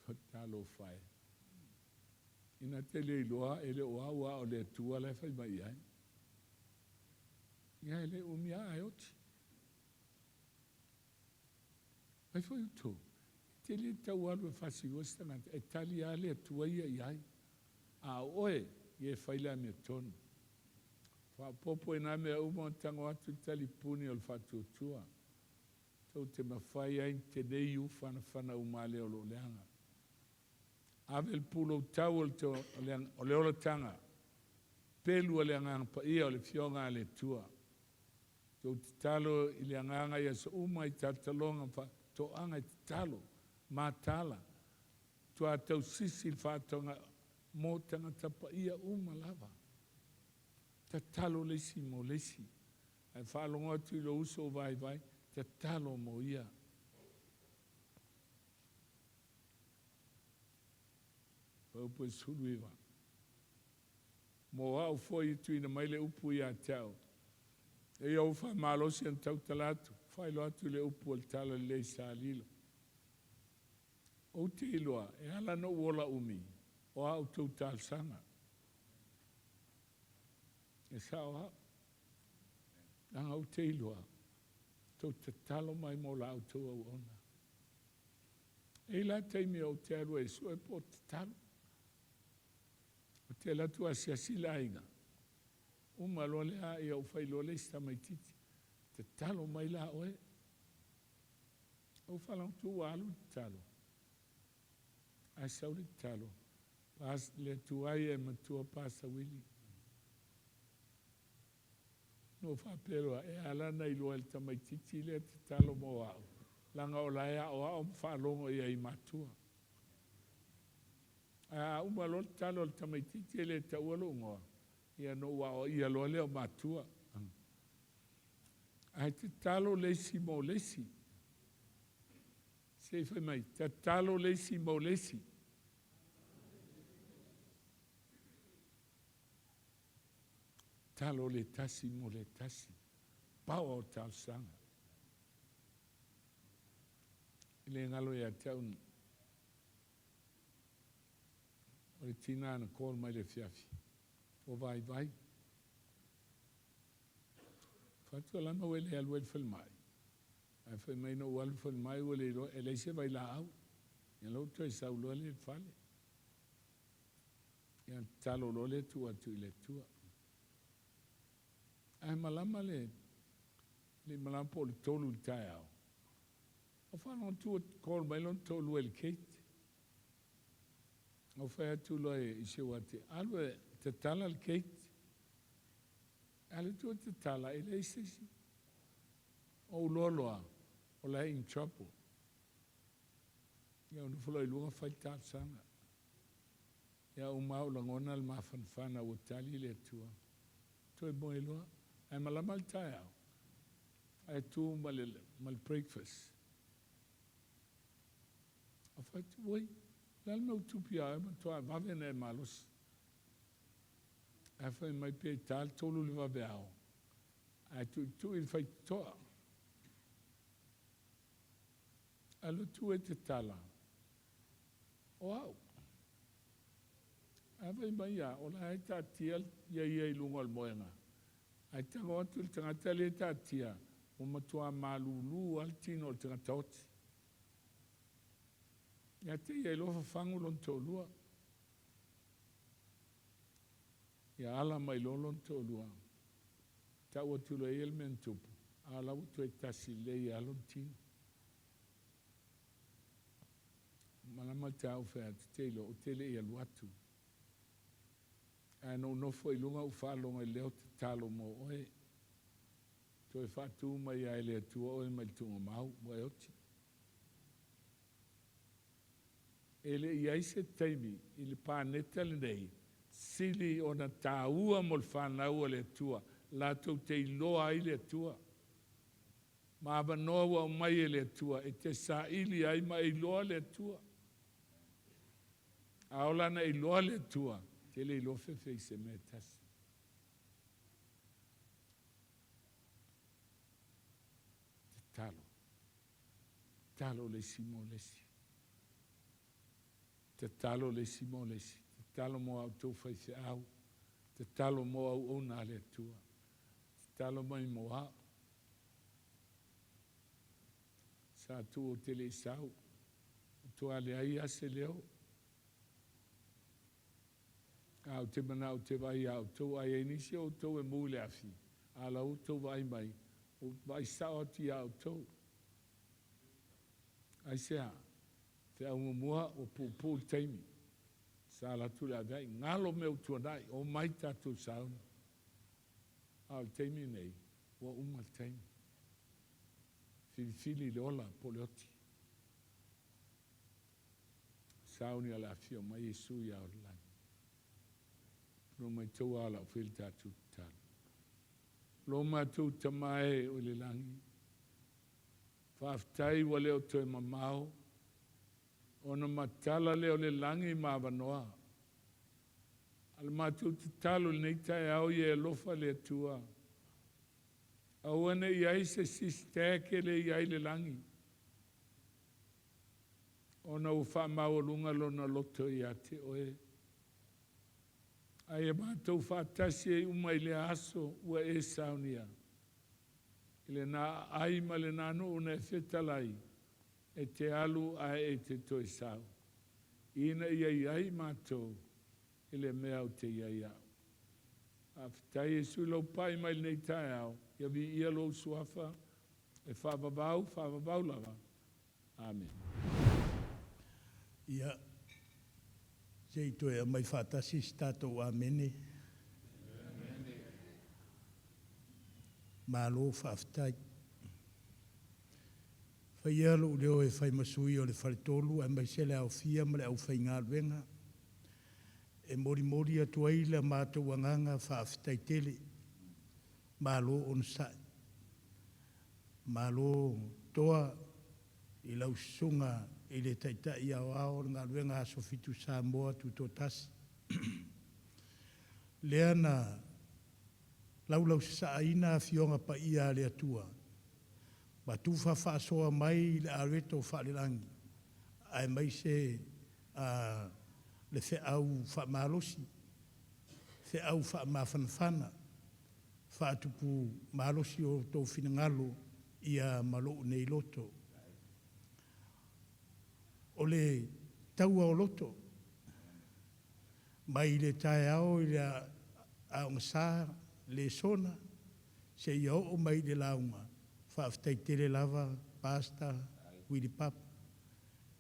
Tatalo whae. Ina tele iloa, ele oa o le tua le whai mai ai. Ia ele umia ai oti. Ai foi o tō. Te le tau alu e whasi osta ngata. E tali ale atua ia iai. A oe, i e whaila me tonu. Whapopo e nā mea uma o tango atu tali puni o le whatuatua. Tau te mawhai ai te nei u whana umale o lo leanga. Ave il pulo tau o le ola tanga. Pelu o le anganga Paia o le fionga le tua. Tau te talo i le anganga ia sa uma i tatalonga to anga i te talo. Mātala. Tua tau sisi il whatonga mo tangata Paia uma lava. Ta talo lesi mo lesi. Ai whalonga atu i lo uso vai. Ta talo mo ia. Upo e suluiwa. Mo au foi tu ina maile upu ia tau. E au fa malosi an tau talatu. Fai lo atu le upu al tala le sa lilo. O te iloa, e ala no wola umi. O au tau tal sanga. E sa o hao. Nanga o te iloa. Tau te talo mai mo la au tau au ona. E la teimi o te alu e su e po te talo. O te latu a Siaosi. Uma lo le a i au Faailelei sta mai titi. Te talo mai la oe. Au whalang tu alu te talo. Ai sauri te talo. Pas le tuai e matua pasa Willie. No whaperoa e alana i loa el tamai titi le te talo mo au. Langa o laia o au whalongo i ai matua. Uma lo talo le tamai titi le ta ualo ngoa. Ia no wao ia lo leo matua. Ai te talo lesi mo lesi. Se fai mai, te talo lesi mo lesi. Talo le tasi mo le tasi. Pau o tal sanga. Ile ngalo ia taun. O le tina na kol mai le fiafi. O vai. Fatu ala no ele alu el filmai. Ai foi mai no alu filmai o le ele se vai la au. E lo to sa ulo le fale. Ia talo lo le tua tu le tua. Ai malama le malama po le tolu le tai au. O fa non tu kol mai lon tolu el kate. O fa tu lo e se wate. Alwe te tala el kate. Ale tu te tala ele se o loloa o la in trouble. Ia no flo i lunga Faitau sanga. Ia o mau la ngona al mafanfana o tali le tua. Tu e boi loa. Ai malama le tai au. Ai tu mal breakfast. A fatu oi. Lal meu tupia e matua vave ne malos. Ai fai mai pe tal tolu le vave au. Ai tu il Faitoa. Alo tu e te tala. O au. Ai fai mai ia. O la e ta tia ia i lunga al moenga. Ai tanga atu il tangata le ta tia. O matua malulu al tino il tangata oti. Ia te ia ilofa fangu lon tolua. Ia ala mai lolon tolua. Tau atu lo el mentupu. Ala utu e tasi lei alon tino. Malama tau fea te teilo o tele ia luatu. Ai no fo ilunga u whalonga i Leota talo mo oe. To e whatu mai ai lea tua oe mai tunga mau mo e oti. Ele iai se teimi i le pāneta le nei. Sili o na tāua mo le whanau o le tua. La tau te iloa ai le tua. Ma awanoa wa mai e le tua. E te sa ili ai ma iloa le tua. Aola na iloa le tua. Te le iloa fefe se me tasi. Te talo. Talo le simo lesi. Te talo le simo lesi. Te talo mo au tau fai se au. Te talo mo au ona le tua. Te talo mai moa. Sa tu o tele sau. Tu ale ai ase leo. Au te mana o te vai au tau ai inisi o tau e mule afi. Ala o tau vai mai. O vai sao ti au tau. Ai sea. Te au mua o pupu teimi. Sa la tu la vai. Ngalo me o tuanai. O mai tatu sauna. Al teimi nei. Wa uma teimi. Fili leola polioti. Sauni ala fio mai Yesu ya orlai. No mai tau ala o fili tatu talo. Lo matu tamae o le langi. Faafetai wa leo toe mamao. Ona matala leo le langi mawanoa. Al matu talo nei tae au ye lofa le tua. Awane iai se SISDAC le iai le langi. Ona ufa mau lunga lona loto ia te oe. Ai mātou whātasi e umai le aso ua e saunia. Ile nā ai ma le nano una e whetalai e te alu a e te toi sau. Ina ia ai mātou ile mea o te iai au. Faafetai e sui lau pai mai nei tae au. Ia vi ia lo suafa e whaababau lava. Amen. Ia, sei toi a mai whātasi stato amene. Malo Faafetai. Whaia lo leo e whai masui o le wharetolu, e mai sele au fia ma le au whai ngā ruenga. E mori atu aila mātou anganga Faafetai tele. Malo on sai. Malo toa i lau sunga i le taitai au ao ngā ruenga aso fitu Samoa tu totasi. Leana lau sa ina fionga Paia le atua. Ma tu whawhasoa mai le areto Faalelei. Ai mai se le wheau whamalosi. Wheau whamawhanawhana. Whaatupu malosi o tō whinangalo ia malo nei loto. O le taua o loto. Mai le tae ao i le aongasā le sona. Se ia o mai le launga. Faafetai tele lava, pasta, Willie Papu.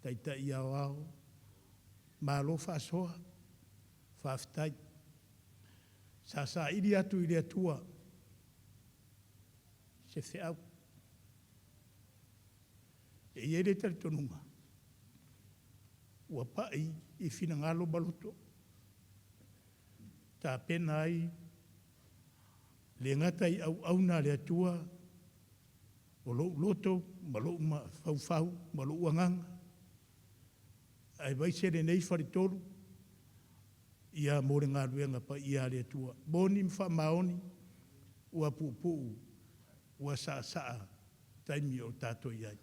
Taita ia o ao. Malo whaasoa. Faafetai. Sa iri atu i le atua. Se wheau. E iere tari tonunga. Ua pai i whinangalo baloto. Tā pena ai. Le ngata i au nā le atua. O lo loto, ma lo ma fau, ma lo uanganga. Ai vai sere nei wharitolu. Ia more ngā ruenga pa ia le atua. Boni mwha maoni. Ua pupu. Ua saa taimi o tātou iai.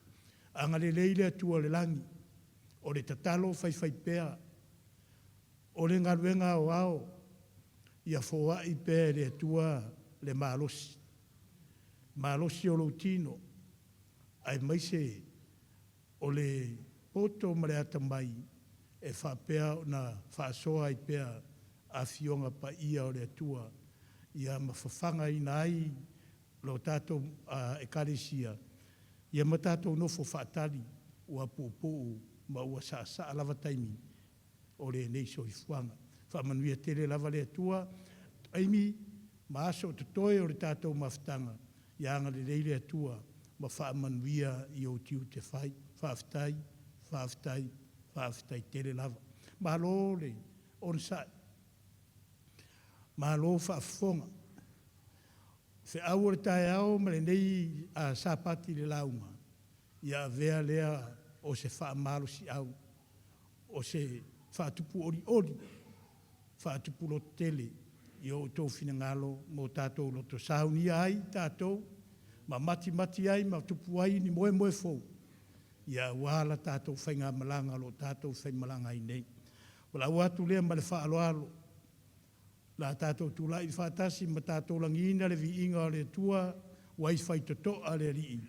Anga le leile atua le langi. O le tatalo Faafetai. O le ngaruenga o ao. Ia foa i pē le atua le malosi. Malosi o lo tino. Ai mai se o le poto ma le atamai. E whapea na whaasoa i pēa a fionga pa ia o le atua. Ia mawhawhanga i nai lo tātou ekalesia. Ia ma tātou nofo whaatari ua pupu ma ua sa lava taimi o le neiso i fuanga. Whamanuia tele lava le atua. Aimi ma aso tutoe o le tātou mawhtanga. Ia anga le leile atua ma whamanuia i o tiu te whai. Faafetai tele lava. Malo le on sai. Malo whaafonga. Se au le tae au ma le nei a sapati le launga. Ia vea lea o se whaamalo si au. O se whaatupu ori. Whaatupu lo tele. I o tō whinangalo mō tātou loto. Saunia ai tātou. Ma mati ai ma tupu ai ni moe fōu. Ia wala tātou whainga malanga lo tātou whainga malanga i nei. Wala watu lea ma le whaaloalo. La tātou tūlai whātasi ma tātou langina le vi inga o le tua wai whaitotoa le rii.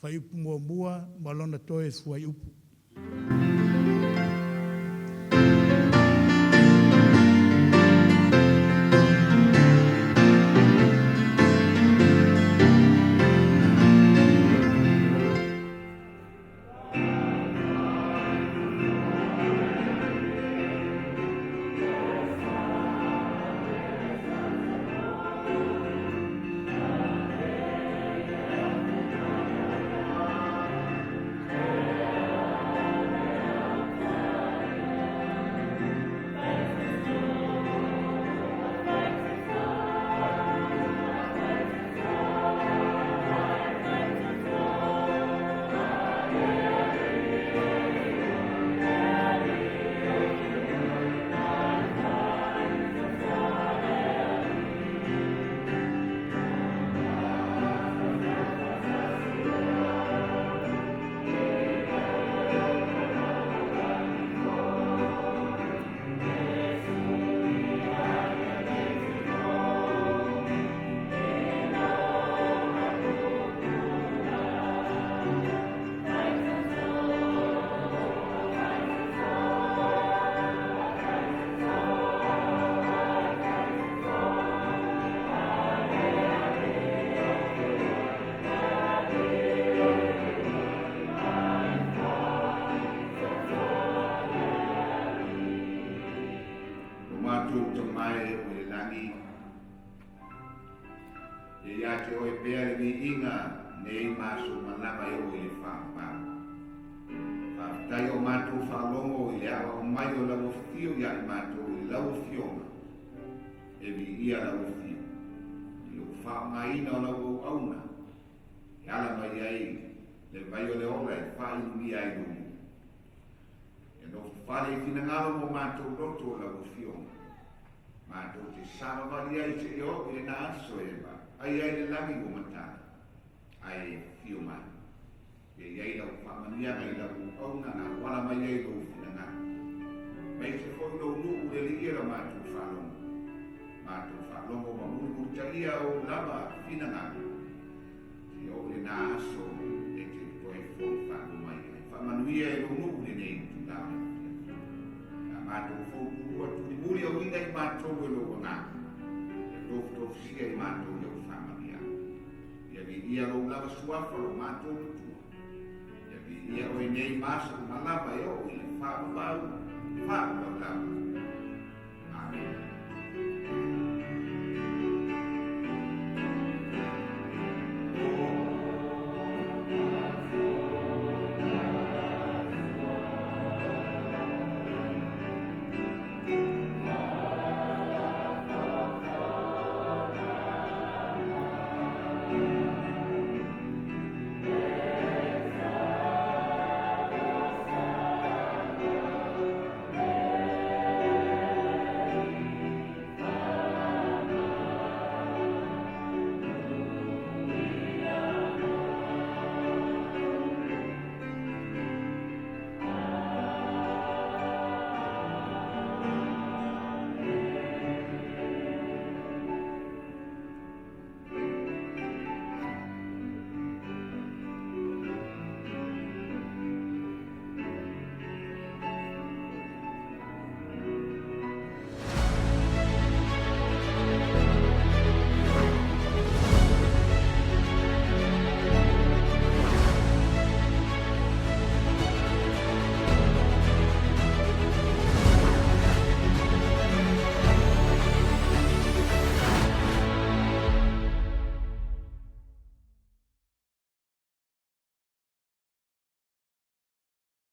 Whai upu mua mua ma lona toe fuai upu. Sabbath se yo e na so e ba ai ai le langi o matana ai fio mai e ai la fa mania ai la o na wala mai ai lo fina mai se foi no lu de liera ma tu fa lo mo mu taia o lava fina na se o le na so e te toi fo fa mai fa mania e lo lu de nei tu la ma tu fo tu tu muri o ina ma tu lo na Doktor sia i matou ia whamania. Ia vi ia lo lava suafa lo matou mutua. Ia vi ia o nei masa o malapa e o i le whaapau lava.